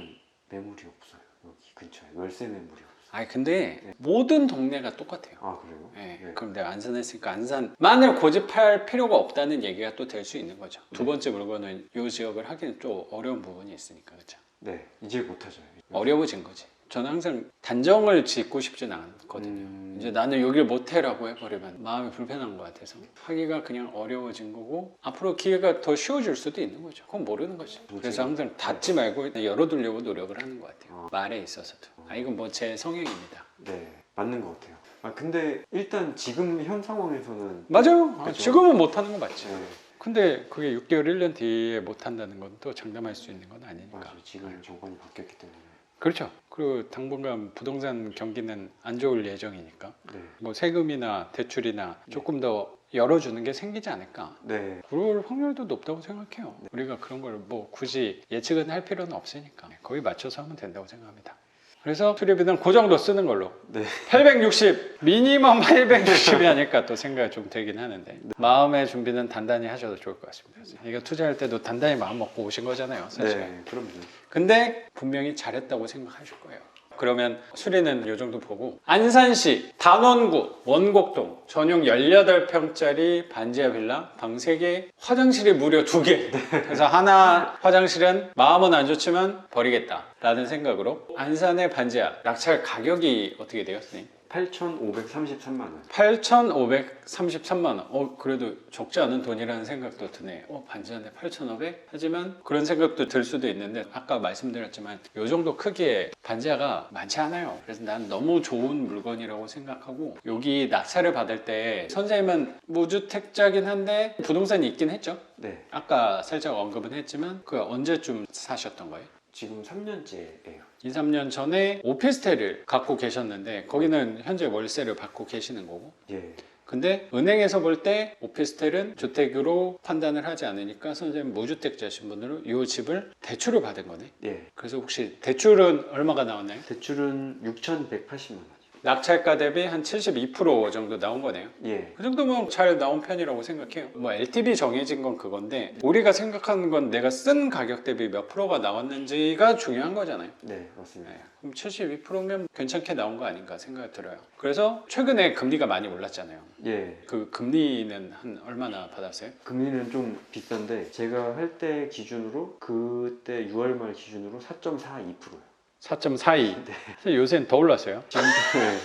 B: 매물이 없어요. 여기 근처에 월세 매물이 없어요.
A: 근데
B: 네.
A: 모든 동네가 똑같아요.
B: 아 그래요?
A: 네,
B: 네.
A: 그럼 내가 안산했으니까 안산만을 고집할 필요가 없다는 얘기가 또 될 수 있는 거죠. 두
B: 네.
A: 번째 물건은 이 지역을 하기는 좀 어려운 부분이 있으니까 그렇죠.
B: 네, 이제 못하죠.
A: 어려워진 거지. 저는 항상 단정을 짓고 싶진 않거든요. 이제 나는 여기를 못해라고 해버리면 마음이 불편한 것 같아서 하기가 그냥 어려워진 거고 앞으로 기회가 더 쉬워질 수도 있는 거죠. 그건 모르는 거지. 그래서 항상 닫지 말고 열어두려고 노력을 하는 것 같아요. 말에 있어서도. 이건 뭐 제 성향입니다.
B: 네, 맞는 것 같아요. 근데 일단 지금 현 상황에서는
A: 맞아요.
B: 그죠.
A: 지금은 못하는 거 맞지.
B: 네,
A: 근데 그게 6개월, 1년 뒤에 못한다는 건 또 장담할 수 있는 건 아니니까.
B: 맞아요. 지금 정권이 바뀌었기 때문에.
A: 그렇죠. 그리고 당분간 부동산 경기는 안 좋을 예정이니까
B: 네,
A: 뭐 세금이나 대출이나 조금 더 열어주는 게 생기지 않을까.
B: 네,
A: 그럴 확률도 높다고 생각해요. 우리가 그런 걸 뭐 굳이 예측은 할 필요는 없으니까 거기 맞춰서 하면 된다고 생각합니다. 그래서 수리비는 그 정도 쓰는 걸로
B: 네.
A: 860 미니멈 860이 아닐까 또 생각이 좀 들긴 하는데 마음의 준비는 단단히 하셔도 좋을 것 같습니다. 이거 투자할 때도 단단히 마음 먹고 오신 거잖아요, 사실.
B: 네, 그럼요.
A: 근데 분명히 잘했다고 생각하실 거예요. 그러면 수리는 이 정도 보고 안산시 단원구 원곡동 전용 18평짜리 반지하 빌라 방 3개 화장실이 무려 2개 그래서 하나 화장실은 마음은 안 좋지만 버리겠다 라는 생각으로 안산의 반지하 낙찰 가격이 어떻게 돼요, 선생님?
B: 8,533만 원.
A: 8,533만 원. 그래도 적지 않은 돈이라는 생각도 드네. 반지하인데 8,500? 하지만 그런 생각도 들 수도 있는데 아까 말씀드렸지만 이 정도 크기의 반지하가 많지 않아요. 그래서 난 너무 좋은 물건이라고 생각하고 여기 낙찰을 받을 때 선생님은 무주택자긴 한데 부동산이 있긴 했죠.
B: 네,
A: 아까 살짝 언급은 했지만 그 언제쯤 사셨던 거예요?
B: 지금 3년째예요.
A: 2, 3년 전에 오피스텔을 갖고 계셨는데 거기는 현재 월세를 받고 계시는 거고
B: 예,
A: 근데 은행에서 볼 때 오피스텔은 주택으로 판단을 하지 않으니까 선생님 무주택자신 분들은 이 집을 대출을 받은 거네.
B: 예.
A: 그래서 혹시 대출은 얼마가 나왔나요?
B: 대출은 6,180만 원.
A: 낙찰가 대비 한 72% 정도 나온 거네요.
B: 예,
A: 그 정도면 잘 나온 편이라고 생각해요. 뭐 LTV 정해진 건 그건데 우리가 생각하는 건 내가 쓴 가격 대비 몇 프로가 나왔는지가 중요한 거잖아요.
B: 네, 맞습니다.
A: 그럼 72%면 괜찮게 나온 거 아닌가 생각이 들어요. 그래서 최근에 금리가 많이 올랐잖아요.
B: 예,
A: 그 금리는 한 얼마나 받았어요?
B: 금리는 좀 비싼데 제가 할 때 기준으로 그때 6월 말 기준으로 4.42%요.
A: 4.42.
B: 네.
A: 사실 요새는 더 올랐어요.
B: 지금 네.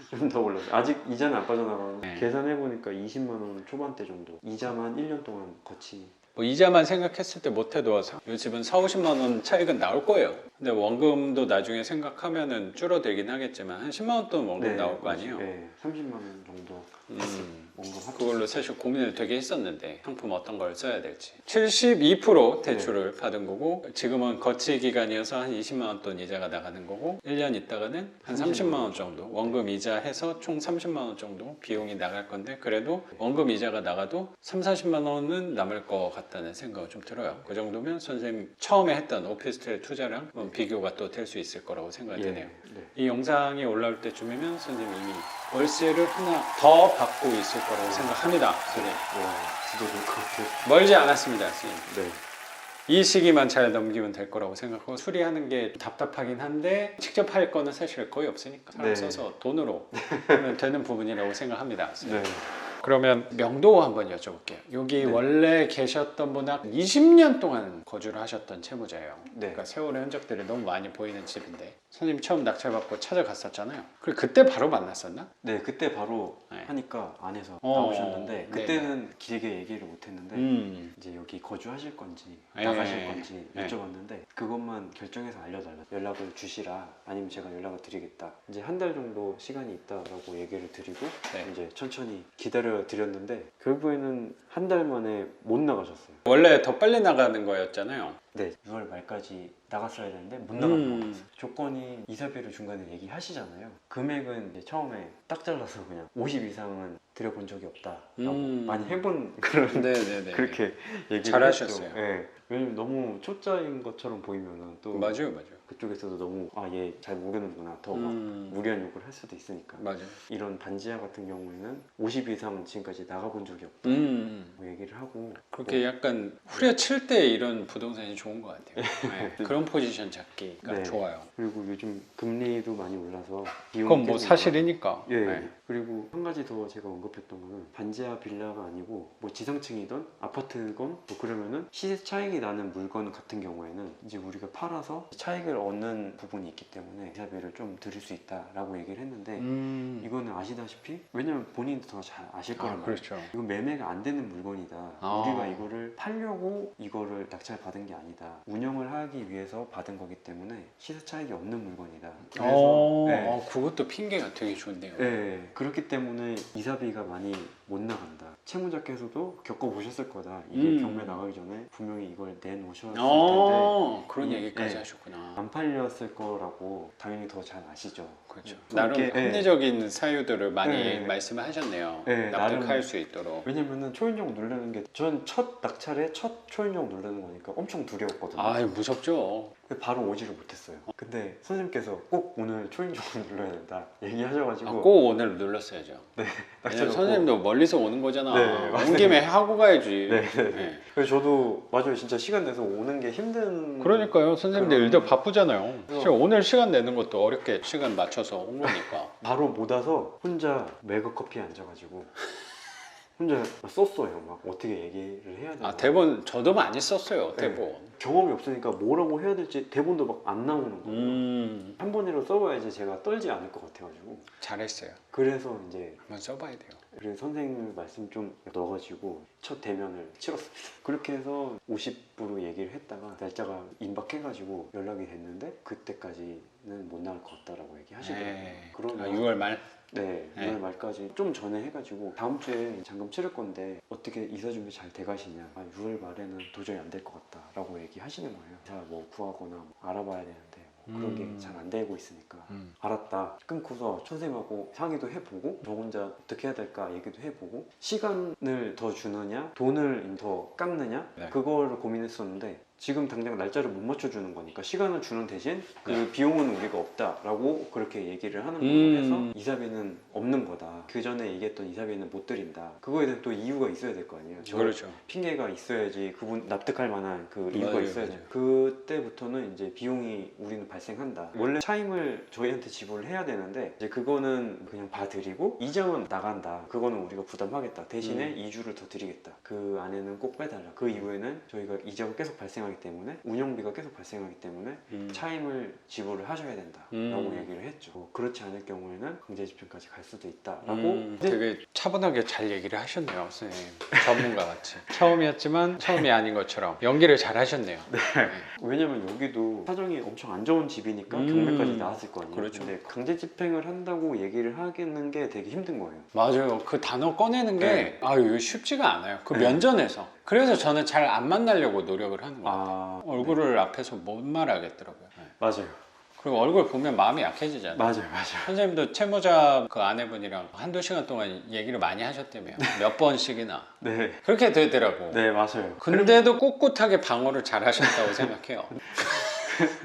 B: 좀 더 올랐어요. 아직 이자는 안 빠져나가고
A: 네.
B: 계산해보니까 20만 원 초반대 정도. 이자만 1년 동안 거치.
A: 뭐 이자만 생각했을 때 못해도 요 집은 4, 50만 원 차익은 나올 거예요. 근데 원금도 나중에 생각하면은 줄어들긴 하겠지만 한 10만 원 돈 원금 나올 거 아니에요.
B: 네, 30만 원 정도 원금 합쳤을
A: 그걸로 사실 고민을 되게 했었는데 상품 어떤 걸 써야 될지 72% 대출을 받은 거고 지금은 거치 기간이어서 한 20만 원 돈 이자가 나가는 거고 1년 있다가는 한 30만 원 정도 원금 이자 해서 총 30만 원 정도 비용이 나갈 건데 그래도 원금 이자가 나가도 3, 40만 원은 남을 것 같다는 생각이 좀 들어요. 그 정도면 선생님 처음에 했던 오피스텔 투자랑 비교가 또 될 수 있을 거라고 생각이 드네요. 이 영상이 올라올 때쯤이면 선생님 이미 월세를 하나 더 받고 있을 거라고 생각합니다. 선생님.
B: 와, 진짜 좋을 것 같아요.
A: 멀지 않았습니다. 선생님.
B: 네.
A: 이 시기만 잘 넘기면 될 거라고 생각하고 수리하는 게 답답하긴 한데 직접 할 거는 사실 거의 없으니까 사람
B: 네.
A: 써서 돈으로 하면 되는 부분이라고 생각합니다. 선생님.
B: 네.
A: 그러면 명도 한번 여쭤볼게요. 여기
B: 네. 원래
A: 계셨던 분은 20년 동안 거주를 하셨던 채무자예요.
B: 네.
A: 그러니까 세월의 흔적들이 너무 많이 보이는 집인데 선생님 처음 낙찰받고 찾아갔었잖아요. 그리고 그때 바로 만났었나?
B: 네, 그때 바로
A: 네.
B: 하니까 안에서
A: 어,
B: 나오셨는데 그때는 길게 얘기를 못 했는데 이제 여기 거주하실 건지
A: 예.
B: 나가실 건지
A: 예.
B: 여쭤봤는데 그것만 결정해서 알려달라. 연락을 주시라. 아니면 제가 연락을 드리겠다. 이제 한 달 정도 시간이 있다라고 얘기를 드리고
A: 네.
B: 이제 천천히 기다려 드렸는데 결국에는 한 달 만에 못 나가셨어요.
A: 원래 더 빨리 나가는 거였잖아요.
B: 네, 6월 말까지 나갔어야 되는데 못 나갔어요. 조건이 이사비를 중간에 얘기하시잖아요. 금액은 이제 처음에 딱 잘라서 그냥 50 이상은 들여본 적이 없다라고 많이 해본 그런
A: 네네네.
B: 그렇게 얘기를
A: 잘하셨어요.
B: 했죠. 네. 왜냐면 너무 초짜인 것처럼 보이면은 또
A: 맞아요.
B: 그쪽에서도 너무 아 얘 잘 모르는구나 더 막 무리한 요구를 할 수도 있으니까
A: 맞아요.
B: 이런 반지하 같은 경우에는 50 이상은 지금까지 나가본 적이 없다 뭐 얘기를 하고
A: 그렇게 약간 후려칠 때 이런 부동산이 좋은 것 같아요. 네. 그런 포지션 잡기가
B: 네.
A: 좋아요.
B: 그리고 요즘 금리도 많이 올라서 비용이
A: 그건 뭐
B: 계속
A: 사실이니까.
B: 예.
A: 네.
B: 그리고 한 가지 더 제가 언급했던 거는 반지하 빌라가 아니고 뭐 지상층이든 아파트건 뭐 그러면은 시세 차익이 나는 물건 같은 경우에는 이제 우리가 팔아서 차익을 얻는 부분이 있기 때문에 이사비를 좀 드릴 수 있다라고 얘기를 했는데 이거는 아시다시피 왜냐면 본인도 더 잘 아실 거란 말이에요.
A: 그렇죠.
B: 이건 매매가 안 되는 물건이다.
A: 아.
B: 우리가 이거를 팔려고 이거를 낙찰 받은 게 아니다. 운영을 하기 위해서 받은 거기 때문에 시세 차익이 없는 물건이다. 그래서 네.
A: 그것도 핑계가 되게 좋네요.
B: 네, 그렇기 때문에 이사비가 많이 못 나간다. 채무자께서도 겪어보셨을 거다. 이게 경매 나가기 전에 분명히 이걸 내놓으셨을 텐데
A: 그런 얘기까지
B: 네.
A: 하셨구나.
B: 안 팔렸을 거라고 당연히 더 잘 아시죠.
A: 그렇죠.
B: 또
A: 나름
B: 이렇게,
A: 합리적인 사유들을 많이
B: 네.
A: 말씀을 하셨네요.
B: 네,
A: 납득할
B: 나름-
A: 수 있도록.
B: 왜냐면은 초인종 누르는 게 전 첫 낙찰에 첫 초인종 누르는 거니까 엄청 두려웠거든요.
A: 무섭죠.
B: 근데 바로 오지를 못했어요. 근데 선생님께서 꼭 오늘 초인종을 눌러야 된다 얘기하셔가지고
A: 꼭 오늘 눌렀어야죠. 왜냐면
B: 낙찰
A: 선생님도 멀리서 오는 거잖아.
B: 네, 맞아요.
A: 온 김에 하고 가야지.
B: 네,
A: 네.
B: 그래서 저도 맞아요. 진짜 시간 내서 오는 게 힘든.
A: 그러니까요. 선생님들
B: 그럼-
A: 일도 바쁘잖아요.
B: 그럼-
A: 사실 오늘 시간 내는 것도 어렵게 시간 맞춰서 온 거니까.
B: 바로 못 와서 혼자 맥커피에 앉아가지고 혼자 썼어요. 막 어떻게 얘기를 해야 되나.
A: 대본 저도 많이 썼어요. 대본.
B: 경험이 없으니까 뭐라고 해야 될지 대본도 막 안 나오는 거예요. 한 번이라도 써봐야지 제가 떨지 않을 것 같아가지고.
A: 잘했어요.
B: 그래서 이제
A: 한번 써봐야 돼요.
B: 그래서 선생님 말씀 좀 넣어가지고 첫 대면을 치렀습니다. 그렇게 해서 50부로 얘기를 했다가 날짜가 임박해가지고 연락이 됐는데 그때까지는 못 나올 것 같다라고 얘기하시더라고요. 그러면
A: 6월 말.
B: 네,
A: 네.
B: 6월 말까지 좀 전에 해가지고 다음 주에 잔금 치를 건데 어떻게 이사 준비 잘 돼가시냐. 6월 말에는 도저히 안 될 것 같다라고 얘기하시는 거예요. 이사 뭐 구하거나 뭐 알아봐야 되는데 뭐 그런 게 잘 안 되고 있으니까 알았다. 끊고서 선생님하고 상의도 해보고 저 혼자 어떻게 해야 될까 얘기도 해보고 시간을 더 주느냐 돈을 더 깎느냐
A: 네.
B: 그거를 고민했었는데 지금 당장 날짜를 못 맞춰주는 거니까 시간을 주는 대신 그
A: 네.
B: 비용은 우리가 없다라고 그렇게 얘기를 하는 걸로 해서 이사비는 없는 거다. 그 전에 얘기했던 이사비는 못 드린다. 그거에 대한 또 이유가 있어야 될 거 아니에요. 저
A: 그렇죠.
B: 핑계가 있어야지 그분 납득할 만한 그 이유가
A: 맞아요,
B: 있어야죠.
A: 맞아요.
B: 그때부터는 이제 비용이 우리는 발생한다. 원래 차임을 저희한테 지불을 해야 되는데 이제 그거는 그냥 봐드리고 이자만 나간다. 그거는 우리가 부담하겠다. 대신에 2주를 더 드리겠다. 그 안에는 꼭 빼달라. 그 이후에는 저희가 이자가 계속 발생할 발생하기 때문에 운영비가 계속 발생하기 때문에 차임을 지불을 하셔야 된다라고 얘기를 했죠. 그렇지 않을 경우에는 강제집행까지 갈 수도 있다라고.
A: 되게 차분하게 잘 얘기를 하셨네요, 선생님. 전문가 같이. 처음이었지만 처음이 아닌 것처럼 연기를 잘 하셨네요.
B: 네. 왜냐면 여기도 사정이 엄청 안 좋은 집이니까 경매까지 나왔을 거 아니에요.
A: 그렇죠.
B: 근데 강제집행을 한다고 얘기를 하겠는 게 되게 힘든 거예요.
A: 맞아요. 그 단어 꺼내는 게
B: 네.
A: 이거 쉽지가 않아요. 그
B: 네.
A: 면전에서. 그래서 저는 잘 안 만나려고 노력을 하는 것 같아요.
B: 네.
A: 얼굴을 앞에서 못 말하겠더라고요. 네.
B: 맞아요.
A: 그리고 얼굴 보면 마음이 약해지잖아요.
B: 맞아요.
A: 선생님도 채무자 그 아내분이랑 한두 시간 동안 얘기를 많이 하셨다며요. 몇 번씩이나.
B: 네.
A: 그렇게 되더라고.
B: 네, 맞아요.
A: 근데도 꿋꿋하게 방어를 잘 하셨다고 생각해요.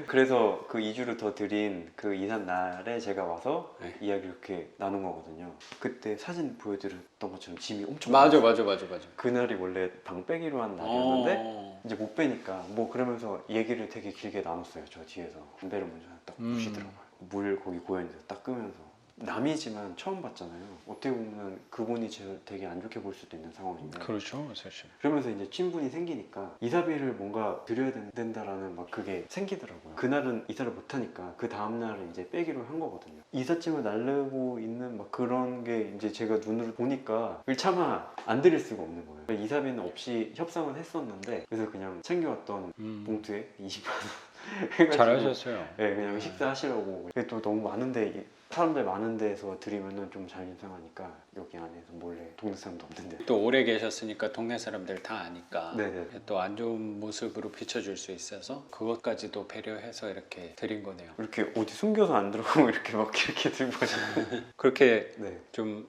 B: 그래서 그 2주를 더 드린 그 이삿 날에 제가 와서
A: 네.
B: 이야기 이렇게 나눈 거거든요. 그때 사진 보여드렸던 것처럼 짐이 엄청
A: 맞아.
B: 많았어요. 그날이 원래 방 빼기로 한 날이었는데 이제 못 빼니까 뭐 그러면서 얘기를 되게 길게 나눴어요. 저 뒤에서 담배를 먼저 딱 부시더라고요. 물 거기 고여있는데 딱 끄면서. 남이지만 처음 봤잖아요. 어떻게 보면 그분이 제가 되게 안 좋게 볼 수도 있는 상황인데.
A: 그렇죠, 사실.
B: 그러면서 이제 친분이 생기니까 이사비를 뭔가 드려야 된다라는 막 그게 생기더라고요. 그날은 이사를 못하니까 그 다음날은 이제 빼기로 한 거거든요. 이삿짐을 나르고 있는 막 그런 게 이제 제가 눈으로 보니까 차마 안 드릴 수가 없는 거예요. 이사비는 없이 협상을 했었는데 그래서 그냥 챙겨왔던 봉투에 20만 원 해가지고
A: 잘하셨어요.
B: 네, 그냥 식사하시라고. 그게 또 너무 많은데 사람들 많은 데서 드리면은 좀 잘인상하니까 여기 안에서 몰래 동네 사람도 없는데.
A: 또 오래 계셨으니까 동네 사람들 다 아니까
B: 네네.
A: 또 안 좋은 모습으로 비춰줄 수 있어서 그것까지도 배려해서 이렇게 드린 거네요.
B: 이렇게 어디 숨겨서 안 들어가고 이렇게 막 이렇게 들고 가시는.
A: 그렇게
B: 네.
A: 좀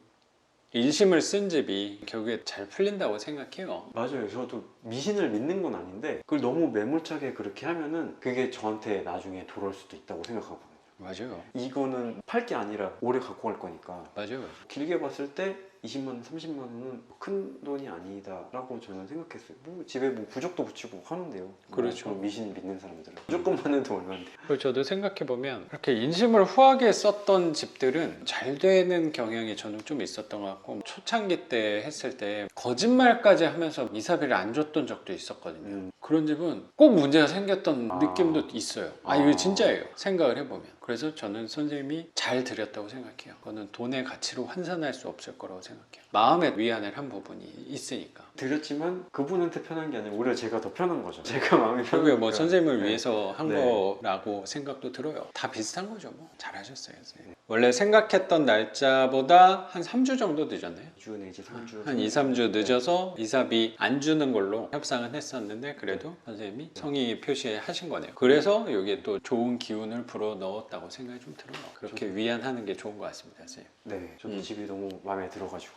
A: 인심을 쓴 집이 결국에 잘 풀린다고 생각해요.
B: 맞아요. 저도 미신을 믿는 건 아닌데 그걸 너무 매몰차게 그렇게 하면은 그게 저한테 나중에 돌아올 수도 있다고 생각하거든요.
A: 맞아요.
B: 이거는 팔 게 아니라 오래 갖고 갈 거니까.
A: 맞아요.
B: 길게 봤을 때 20만 원, 30만 원은 큰 돈이 아니다라고 저는 생각했어요. 뭐 집에 뭐 부적도 붙이고 하는데요.
A: 그렇죠.
B: 뭐 미신 믿는 사람들은 무조건만 해도 얼마인데.
A: 그리고 저도 생각해보면 그렇게 인심을 후하게 썼던 집들은 잘 되는 경향이 저는 좀 있었던 것 같고 초창기 때 했을 때 거짓말까지 하면서 이사비를 안 줬던 적도 있었거든요. 그런 집은 꼭 문제가 생겼던 느낌도 있어요. 이거 진짜예요. 생각을 해보면. 그래서 저는 선생님이 잘 드렸다고 생각해요. 그거는 돈의 가치로 환산할 수 없을 거라고 생각해요. 마음의 위안을 한 부분이 있으니까.
B: 드렸지만 그분한테 편한 게 아니라 오히려 제가 더 편한 거죠. 제가 마음이
A: 결국에
B: 편하니까.
A: 뭐 선생님을
B: 네.
A: 위해서 한
B: 네.
A: 거라고 생각도 들어요. 다 비슷한 거죠. 뭐 잘하셨어요, 선생님. 원래 생각했던 날짜보다 한 3주 정도 늦었나요?
B: 2주 내지 3주.
A: 한 2, 3주 늦어서 이사비 안 주는 걸로 협상은 했었는데 그래도 선생님이 성의 표시하신 거네요. 그래서 여기에 또 좋은 기운을 불어 넣었다고 생각이 좀 들어요. 그렇게 위안하는 게 좋은 것 같습니다, 선생님.
B: 네, 저도 집이 너무 마음에 들어가지고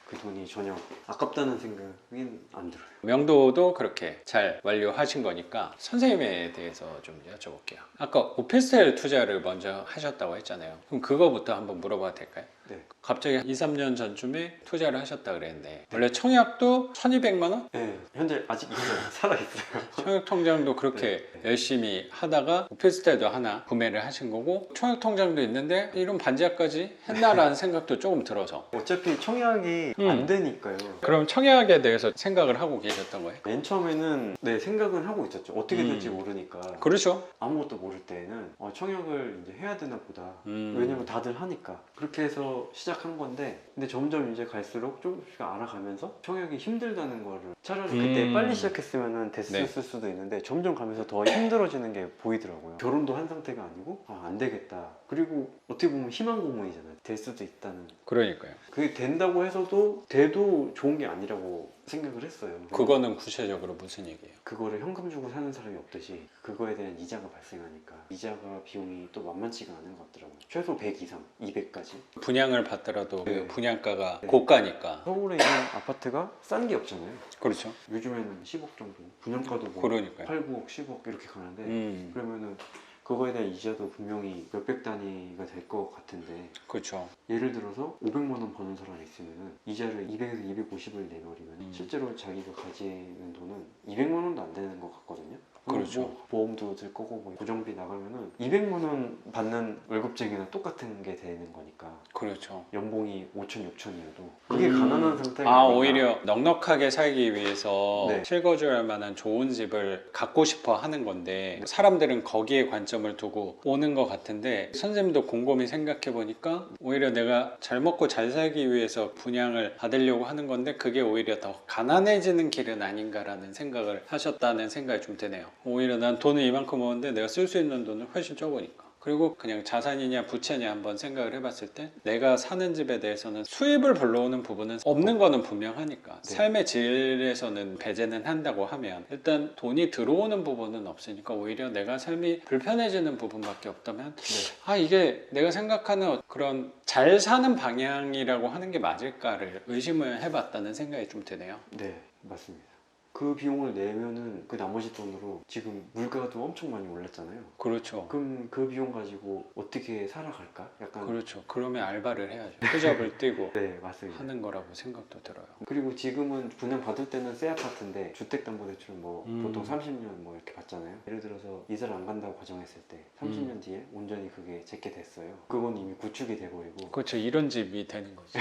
B: 그 돈이 전혀 아깝다는 생각은 안 들어요.
A: 명도도 그렇게 잘 완료하신 거니까 선생님에 대해서 좀 여쭤볼게요. 아까 오피스텔 투자를 먼저 하셨다고 했잖아요. 그럼 그거부터 한번 물어봐도 될까요?
B: 네.
A: 갑자기 2, 3년 전쯤에 투자를 하셨다 그랬는데 원래 청약도 1200만 원?
B: 네, 현재 아직 있어요. 살아있어요.
A: 청약통장도 그렇게 열심히 하다가 오피스텔도 하나 구매를 하신 거고 청약통장도 있는데 이런 반지하까지 했나라는 생각도 조금 들어서
B: 어차피 청약이 안 되니까요.
A: 그럼 청약에 대해서 생각을 하고 계셨던 거예요?
B: 맨 처음에는 네, 생각은 하고 있었죠. 어떻게 될지 모르니까.
A: 그렇죠.
B: 아무것도 모를 때는 청약을 이제 해야 되나 보다.
A: 음.
B: 왜냐면 다들 하니까. 그렇게 해서 시작한 건데 근데 점점 이제 갈수록 조금씩 알아가면서 청약이 힘들다는 거를 차라리 그때 빨리 시작했으면 됐을
A: 네.
B: 수도 있는데 점점 가면서 더 힘들어지는 게 보이더라고요. 결혼도 한 상태가 아니고 안 되겠다. 그리고 어떻게 보면 희망 고문이잖아요. 될 수도 있다는.
A: 그러니까요.
B: 그게 된다고 해서도 돼도 좋은 게 아니라고 생각을 했어요.
A: 그거는 구체적으로 무슨 얘기예요?
B: 그거를 현금 주고 사는 사람이 없듯이 그거에 대한 이자가 발생하니까 이자가 비용이 또 만만치가 않은 것 같더라고요. 최소 100 이상, 200까지.
A: 분양을 받더라도
B: 네.
A: 그 분양가가
B: 네.
A: 고가니까.
B: 서울에 있는 아파트가 싼 게 없잖아요.
A: 그렇죠.
B: 요즘에는 10억 정도. 분양가도 뭐
A: 그러니까요.
B: 8, 9억, 10억 이렇게 가는데 그러면은 그거에 대한 이자도 분명히 몇백 단위가 될 것 같은데
A: 그렇죠.
B: 예를 들어서 500만 원 버는 사람이 있으면 이자를 200에서 250을 내버리면 실제로 자기가 가지는 돈은 200만 원도 안 되는 것 같거든요.
A: 그렇죠.
B: 뭐 보험도 들 거고 뭐 고정비 나가면은 200만 원 받는 월급쟁이랑 똑같은 게 되는 거니까.
A: 그렇죠.
B: 연봉이 5천, 6천이어도 그게 가난한 상태가
A: 아,
B: 아닌가.
A: 오히려 넉넉하게 살기 위해서
B: 네.
A: 실거주할 만한 좋은 집을 갖고 싶어 하는 건데 사람들은 거기에 관점을 두고 오는 것 같은데 선생님도 곰곰이 생각해 보니까 오히려 내가 잘 먹고 잘 살기 위해서 분양을 받으려고 하는 건데 그게 오히려 더 가난해지는 길은 아닌가라는 생각을 하셨다는 생각이 좀 드네요. 오히려 난 돈을 이만큼 모았는데 내가 쓸 수 있는 돈은 훨씬 적으니까. 그리고 그냥 자산이냐 부채냐 한번 생각을 해봤을 때 내가 사는 집에 대해서는 수입을 불러오는 부분은 없는 거는 분명하니까
B: 네.
A: 삶의 질에서는 배제는 한다고 하면 일단 돈이 들어오는 부분은 없으니까 오히려 내가 삶이 불편해지는 부분밖에 없다면
B: 네.
A: 아 이게 내가 생각하는 그런 잘 사는 방향이라고 하는 게 맞을까를 의심을 해봤다는 생각이 좀 드네요.
B: 네, 맞습니다. 그 비용을 내면은 그 나머지 돈으로 지금 물가도 엄청 많이 올랐잖아요.
A: 그렇죠.
B: 그럼 그 비용 가지고 어떻게 살아갈까? 약간
A: 그렇죠. 그러면 알바를 해야죠. 투잡을 뛰고
B: 네, 맞습니다.
A: 하는 거라고 생각도 들어요.
B: 그리고 지금은 분양 받을 때는 새 아파트인데 주택담보대출 뭐 보통 30년 뭐 이렇게 받잖아요. 예를 들어서 이사를 안 간다고 가정했을 때 30년 뒤에 온전히 그게 제게 됐어요. 그건 이미 구축이 돼버리고.
A: 그렇죠. 이런 집이 되는 거죠.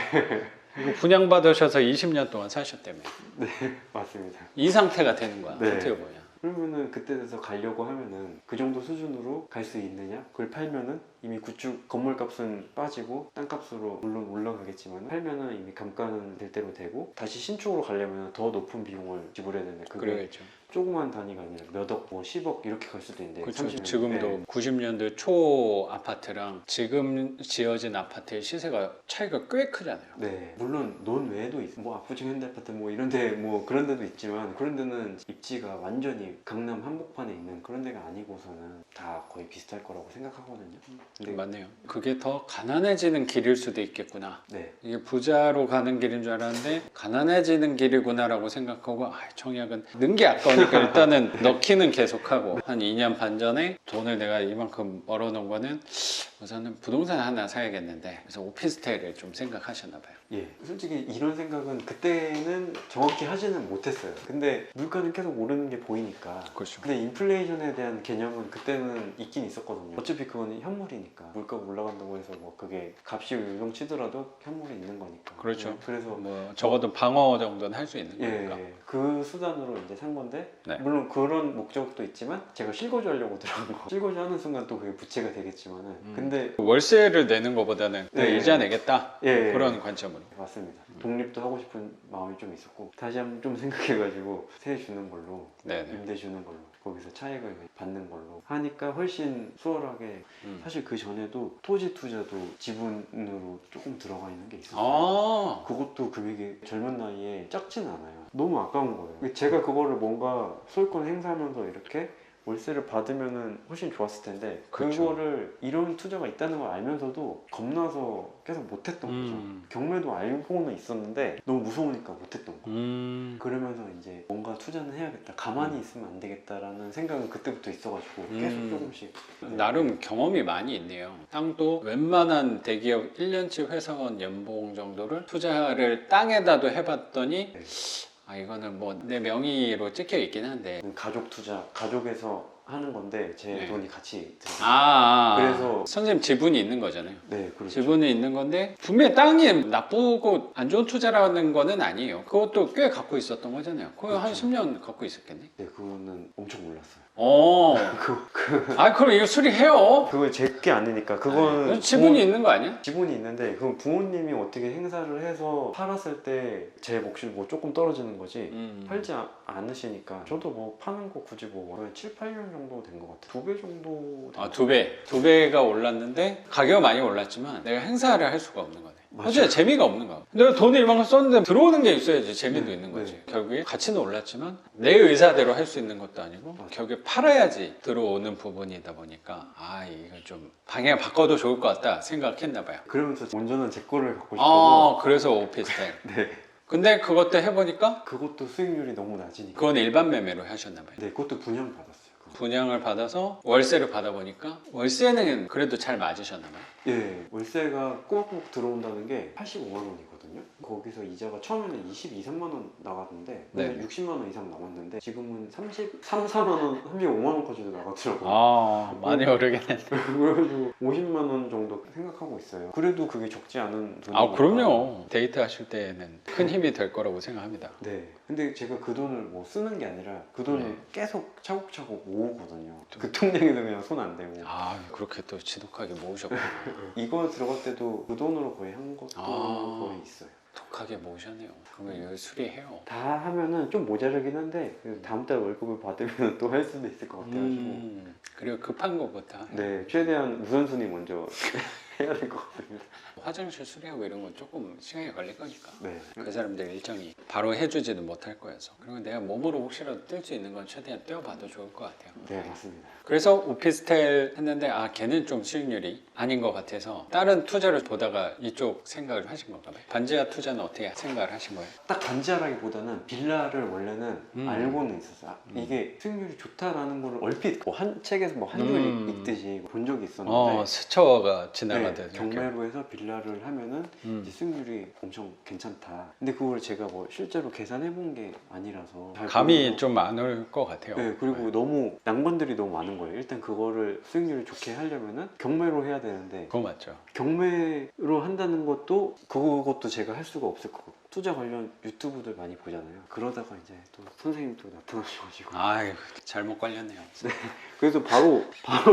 A: 그리고 분양받으셔서 20년 동안 사셨다며.
B: 네, 맞습니다.
A: 이 상태가 되는 거야.
B: 네.
A: 어떻게 보면.
B: 그러면은 그때 돼서 가려고 하면은 그 정도 수준으로 갈 수 있느냐? 그걸 팔면은 이미 구축 건물값은 빠지고 땅값으로 물론 올라가겠지만 팔면은 이미 감가는 될 대로 되고 다시 신축으로 가려면 더 높은 비용을 지불해야 되는데 그게
A: 그러겠죠.
B: 조그만 단위가 아니라 몇 억, 뭐 10억 이렇게 갈 수도 있는데
A: 그렇죠.
B: 30년.
A: 지금도
B: 네.
A: 90년대 초 아파트랑 지금 지어진 아파트의 시세가 차이가 꽤 크잖아요.
B: 네, 물론 논외에도 있어. 뭐 압구정 현대아파트 뭐 이런데 뭐 그런 데도 있지만 그런 데는 입지가 완전히 강남 한복판에 있는 그런 데가 아니고서는 다 거의 비슷할 거라고 생각하거든요. 근데
A: 맞네요. 그게 더 가난해지는 길일 수도 있겠구나.
B: 네,
A: 이게 부자로 가는 길인 줄 알았는데 가난해지는 길이구나라고 생각하고 청약은 는 게 아까우니까 일단은 넣기는 계속하고 한 2년 반 전에 돈을 내가 이만큼 벌어놓은 거는 우선은 부동산 하나 사야겠는데 그래서 오피스텔을 좀 생각하셨나 봐요.
B: 예, 솔직히 이런 생각은 그때는 정확히 하지는 못했어요. 근데 물가는 계속 오르는 게 보이니까.
A: 그렇죠.
B: 근데 인플레이션에 대한 개념은 그때는 있긴 있었거든요. 어차피 그건 현물이니까 물가가 올라간다고 해서 뭐 그게 값이 요동치더라도 현물이 있는 거니까.
A: 그렇죠.
B: 네, 그래서
A: 뭐 적어도 방어 정도는 할 수 있는
B: 예,
A: 거니까.
B: 그 수단으로 이제 산 건데
A: 네.
B: 물론 그런 목적도 있지만 제가 실거주하려고 들어간 거. 실거주하는 순간 또 그게 부채가 되겠지만은 근데
A: 월세를 내는 것보다는
B: 네.
A: 이자 내겠다
B: 예,
A: 그런 관점으로.
B: 맞습니다. 독립도 하고 싶은 마음이 좀 있었고 다시 한번 좀 생각해가지고 세 주는 걸로
A: 네네.
B: 임대 주는 걸로 거기서 차익을 받는 걸로 하니까 훨씬 수월하게 사실 그 전에도 토지 투자도 지분으로 조금 들어가 있는 게 있었어요.
A: 아
B: 그것도 금액이 젊은 나이에 작진 않아요. 너무 아까운 거예요. 제가 그거를 뭔가 소유권 행사하면서 이렇게 월세를 받으면은 훨씬 좋았을 텐데
A: 그렇죠.
B: 그거를 이런 투자가 있다는 걸 알면서도 겁나서 계속 못했던 거죠. 경매도 알고는 있었는데 너무 무서우니까 못했던 거. 그러면서 이제 뭔가 투자는 해야겠다. 가만히 있으면 안 되겠다라는 생각은 그때부터 있어가지고 계속 조금씩.
A: 나름 경험이 많이 있네요. 땅도 웬만한 대기업 1년치 회사원 연봉 정도를 투자를 땅에다도 해봤더니
B: 네.
A: 아 이거는 뭐 내 명의로 찍혀 있긴 한데
B: 가족 투자, 가족에서 하는 건데 제
A: 네.
B: 돈이 같이 들어가요.
A: 그래서
B: 그래서-
A: 선생님 지분이 있는 거잖아요.
B: 네, 그렇죠.
A: 지분이 있는 건데 분명히 땅이 나쁘고 안 좋은 투자라는 거는 아니에요. 그것도 꽤 갖고 있었던 거잖아요. 그거 한
B: 그렇죠.
A: 10년 갖고 있었겠네.
B: 네, 그거는 엄청 몰랐어요.
A: 그럼 이거 수리해요.
B: 그거 제게 아니니까 그거는
A: 지분이 있는 거 아니야?
B: 지분이 있는데 그건 부모님이 어떻게 행사를 해서 팔았을 때 제 몫이 뭐 조금 떨어지는 거지 팔지 않으시니까 저도 뭐 파는 거 굳이 뭐 7, 8년 정도 된 것 같아요. 2배 정도 된
A: 두 배. 두 배가 올랐는데 가격은 많이 올랐지만 내가 행사를 할 수가 없는 거네.
B: 맞아요.
A: 어째 재미가 없는 거야. 내가 돈을 이만큼 썼는데 들어오는 게 있어야지 재미도
B: 네,
A: 있는 거지.
B: 네.
A: 결국에 가치는 올랐지만 내 의사대로 할 수 있는 것도 아니고
B: 맞아요.
A: 결국에 팔아야지 들어오는 부분이다 보니까 이거 좀 방향 바꿔도 좋을 것 같다 생각했나 봐요.
B: 그러면서 온전한 제 거를 갖고 싶어서
A: 그래서 오피스텔.
B: 네.
A: 근데 그것도 해보니까
B: 그것도 수익률이 너무 낮으니까
A: 그건 일반 매매로 하셨나 봐요.
B: 네, 그것도 분양 받았어요.
A: 분양을 받아서 월세를 받아보니까 월세는 그래도 잘 맞으셨나 봐요.
B: 예, 월세가 꼬박꼬박 들어온다는 게 85만 원이거든요. 거기서 이자가 처음에는 22, 3만 원 나갔는데
A: 네.
B: 60만 원 이상 남았는데 지금은 33, 4만 원, 35만 원까지도 나가더라고요.
A: 아, 많이 오르긴 했네.
B: 그래가지고 50만 원 정도 생각하고 있어요. 그래도 그게 적지 않은 돈이니까.
A: 아, 그럼요. 데이트 하실 때에는 큰 힘이 될 거라고 생각합니다.
B: 네. 근데 제가 그 돈을 뭐 쓰는 게 아니라 그 돈을
A: 네.
B: 계속 차곡차곡 모으거든요. 그 통장에도 그냥 손 안 대고.
A: 아, 그렇게 또 지독하게 모으셨구나.
B: 이거 들어갈 때도 그 돈으로 거의 한 것도
A: 아.
B: 거의 있어요.
A: 독하게 모으셨네요. 그러면 이거 수리해요.
B: 다 하면은 좀 모자르긴 한데 그래도 다음 달 월급을 받으면 또 할 수도 있을 것 같아가지고
A: 그리고 급한 것부터.
B: 네 최대한 우선순위 먼저 해야 될 것 같습니다.
A: 화장실 수리하고 이런 건 조금 시간이 걸릴 거니까.
B: 네.
A: 그 사람들 일정이 바로 해주지는 못할 거여서. 그리고 내가 몸으로 혹시라도 뛸 수 있는 건 최대한 뛰어봐도 좋을 것 같아요.
B: 네 맞습니다.
A: 그래서 오피스텔 했는데 아 걔는 좀 수익률이 아닌 것 같아서 다른 투자를 보다가 이쪽 생각을 하신 건가 봐요. 반지하 투자는 어떻게 생각을 하신 거예요?
B: 딱 반지하라기보다는 빌라를 원래는 알고는 있었어요. 아, 이게 수익률이 좋다라는 걸 얼핏 뭐 한 책에서 뭐 한줄 읽듯이 본 적이 있었는데
A: 스쳐가 지나가듯
B: 네, 경매로해서 빌라를 하면은 이제 수익률이 엄청 괜찮다. 근데 그걸 제가 뭐 실제로 계산해 본 게 아니라서 잘
A: 감이
B: 모르고.
A: 좀 안 올 것 같아요.
B: 네, 그리고 너무 낭만들이 너무 많은 거예요. 일단 그거를 수익률을 좋게 하려면은 경매로 해야 되는데
A: 그거 맞죠.
B: 경매로 한다는 것도 그것도 제가 할 수가 없을 거고 투자 관련 유튜브들 많이 보잖아요. 그러다가 이제 또 선생님 또 나타나셔가지고
A: 아유 잘못 걸렸네요.
B: 그래서 바로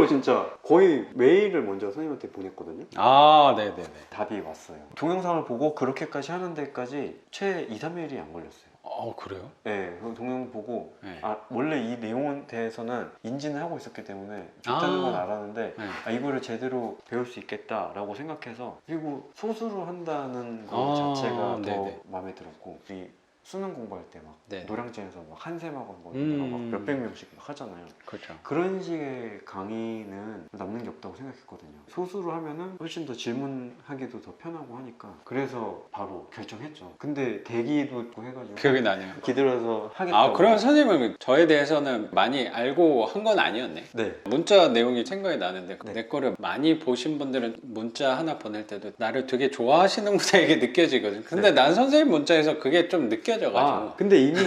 B: 진짜 거의 메일을 먼저 선생님한테 보냈거든요.
A: 아 네네네.
B: 답이 왔어요. 동영상을 보고 그렇게까지 하는 데까지 최 2, 3일이 안 걸렸어요.
A: 그래요?
B: 네, 그 동영상 보고
A: 네.
B: 아 원래 이 내용에 대해서는 인지는 하고 있었기 때문에 좋다는 건 알았는데
A: 네.
B: 아, 이거를 제대로 배울 수 있겠다라고 생각해서 그리고 소수로 한다는 것 자체가 더
A: 네네.
B: 마음에 들었고 이 수능 공부할 때 막
A: 네.
B: 노량진에서 막 한샘학원 뭐 이런 거막 몇백 명씩 막 하잖아요.
A: 그렇죠.
B: 그런 식의 강의는 남는 게 없다고 생각했거든요. 소수로 하면은 훨씬 더 질문하기도 더 편하고 하니까 그래서 바로 결정했죠. 근데 대기도 있고 해가지고
A: 기억이 나네요.
B: 기다려서 하겠다고.
A: 아 그럼 선생님은 저에 대해서는 많이 알고 한 건 아니었네.
B: 네.
A: 문자 내용이 생각이 나는데
B: 네.
A: 내 거를 많이 보신 분들은 문자 하나 보낼 때도 나를 되게 좋아하시는구나 이게 느껴지거든. 근데
B: 네.
A: 난 선생님 문자에서 그게 좀 느껴져가지고.
B: 아 근데 이미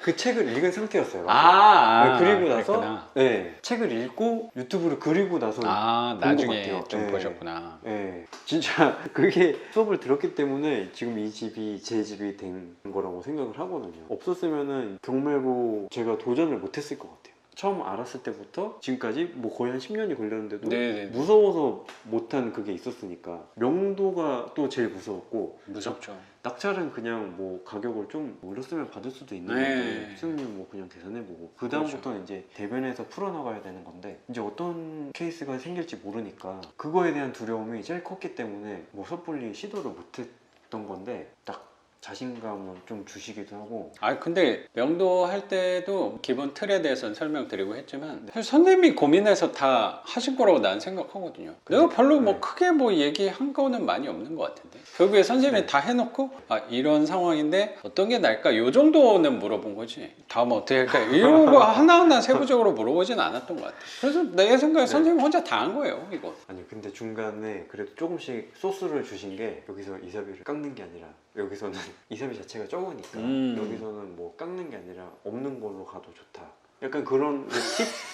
B: 그 책을 읽은 상태였어요.
A: 아,
B: 네, 그리고 나서
A: 그랬구나.
B: 네, 책을 읽고 유튜브를 그리고 나서
A: 아
B: 것
A: 나중에
B: 같아요.
A: 좀
B: 네.
A: 보셨구나.
B: 네, 진짜 그게 수업을 들었기 때문에 지금 이 집이 제 집이 된 거라고 생각을 하거든요. 없었으면은 경매로 제가 도전을 못했을 것 같아요. 처음 알았을 때부터 지금까지 뭐 거의 한 10년이 걸렸는데도
A: 네네.
B: 무서워서 못한 그게 있었으니까 명도가 또 제일 무서웠고
A: 무섭죠.
B: 낙찰은 그냥 뭐 가격을 좀 올렸으면 받을 수도 있는
A: 네.
B: 건데 수익률 뭐 그냥 계산해보고 그 다음부터는 이제 대변에서 풀어나가야 되는 건데 이제 어떤 케이스가 생길지 모르니까 그거에 대한 두려움이 제일 컸기 때문에 뭐 섣불리 시도를 못했던 건데 딱 자신감을 좀 주시기도 하고
A: 아 근데 명도 할 때도 기본 틀에 대해서는 설명드리고 했지만 사실 선생님이 고민해서 다 하신 거라고 난 생각하거든요. 내가 별로 뭐
B: 네.
A: 크게 뭐 얘기한 거는 많이 없는 것 같은데 결국에 선생님이
B: 네.
A: 다 해놓고 아 이런 상황인데 어떤 게 나을까 요 정도는 물어본 거지. 다음 어떻게 할까 이런 거 하나하나 세부적으로 물어보진 않았던 것 같아. 그래서 내 생각에
B: 네.
A: 선생님 혼자 다 한 거예요 이거.
B: 아니 근데 중간에 그래도 조금씩 소스를 주신 게 여기서 이사비를 깎는 게 아니라 여기서는 이사비 자체가 적으니까 여기서는 뭐 깎는 게 아니라 없는 걸로 가도 좋다. 약간 그런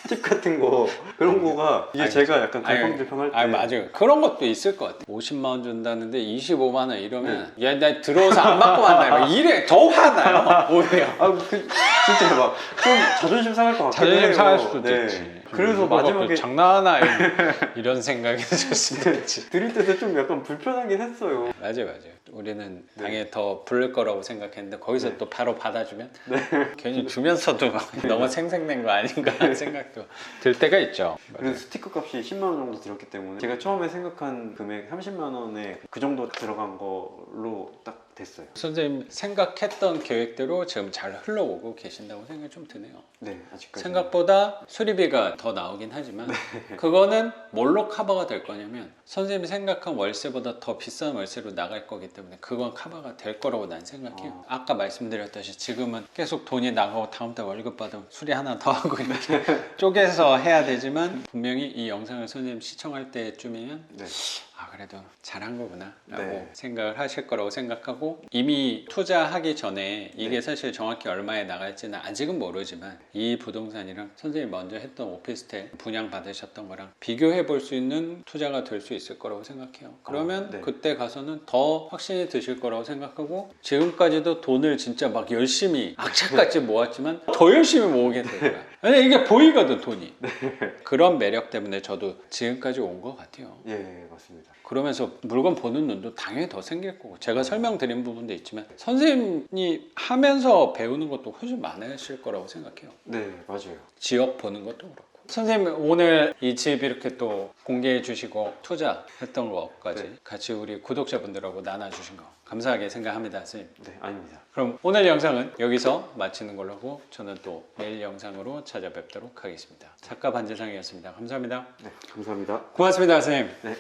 B: 팁 같은 거 그런 거가 이게
A: 아니,
B: 제가 약간 갈팡질팡할 때
A: 아 맞아요. 그런 것도 있을 것 같아. 50만 원 준다는데 25만 원 이러면 야 나 들어와서 안 받고 만나요. 막 이래 더 화나요. 오히려.
B: 진짜 막 좀 자존심 상할 것 같긴 해요.
A: 자존심 상할 수도
B: 네.
A: 있지.
B: 그래서
A: 누가
B: 마지막에
A: 그 장난하나 이런 생각이 들 수도 있지.
B: 드릴 때도 좀 약간 불편하긴 했어요.
A: 맞아요. 우리는
B: 네.
A: 당에 더 부를 거라고 생각했는데 거기서
B: 네.
A: 또 바로 받아주면 괜히 주면서도 막 너무 생생낸 거 아닌가 하는 생각도 들 때가 있죠.
B: 그래서 스티커 값이 10만 원 정도 들었기 때문에 제가 처음에 생각한 금액 30만 원에 그 정도 들어간 걸로 딱 됐어요.
A: 선생님 생각했던 계획대로 지금 잘 흘러오고 계신다고 생각이 좀 드네요.
B: 네, 아직까지.
A: 생각보다 수리비가 더 나오긴 하지만 그거는 뭘로 커버가 될 거냐면 선생님이 생각한 월세보다 더 비싼 월세로 나갈 거기 때문에 그건 커버가 될 거라고 난 생각해요. 아까 말씀드렸듯이 지금은 계속 돈이 나가고 다음 달 월급 받으면 수리 하나 더 하고 이렇게 쪼개서 해야 되지만 분명히 이 영상을 선생님 시청할 때쯤이면
B: 네.
A: 아 그래도 잘한 거구나 라고
B: 네.
A: 생각을 하실 거라고 생각하고 이미 투자하기 전에 이게
B: 네.
A: 사실 정확히 얼마에 나갈지는 아직은 모르지만 이 부동산이랑 선생님이 먼저 했던 오피스텔 분양 받으셨던 거랑 비교해 볼 수 있는 투자가 될 수 있을 거라고 생각해요. 그러면
B: 네.
A: 그때 가서는 더 확신이 드실 거라고 생각하고 지금까지도 돈을 진짜 막 열심히 악착같이 모았지만 더 열심히 모으게 될 거야. 왜냐면 이게 보이거든 돈이. 그런 매력 때문에 저도 지금까지 온 것 같아요.
B: 예, 맞습니다.
A: 그러면서 물건 보는 눈도 당연히 더 생길 거고 제가 설명드린 부분도 있지만 선생님이 하면서 배우는 것도 훨씬 많으실 거라고 생각해요.
B: 네, 맞아요.
A: 지역 보는 것도 그렇고 선생님 오늘 이 집 이렇게 또 공개해 주시고 투자했던 것까지
B: 네.
A: 같이 우리 구독자분들하고 나눠주신 거 감사하게 생각합니다 선생님.
B: 네, 아닙니다.
A: 그럼 오늘 영상은 여기서 마치는 걸로 하고 저는 또 내일 영상으로 찾아뵙도록 하겠습니다. 작가 반재상이었습니다. 감사합니다.
B: 네, 감사합니다.
A: 고맙습니다 선생님.
B: 네.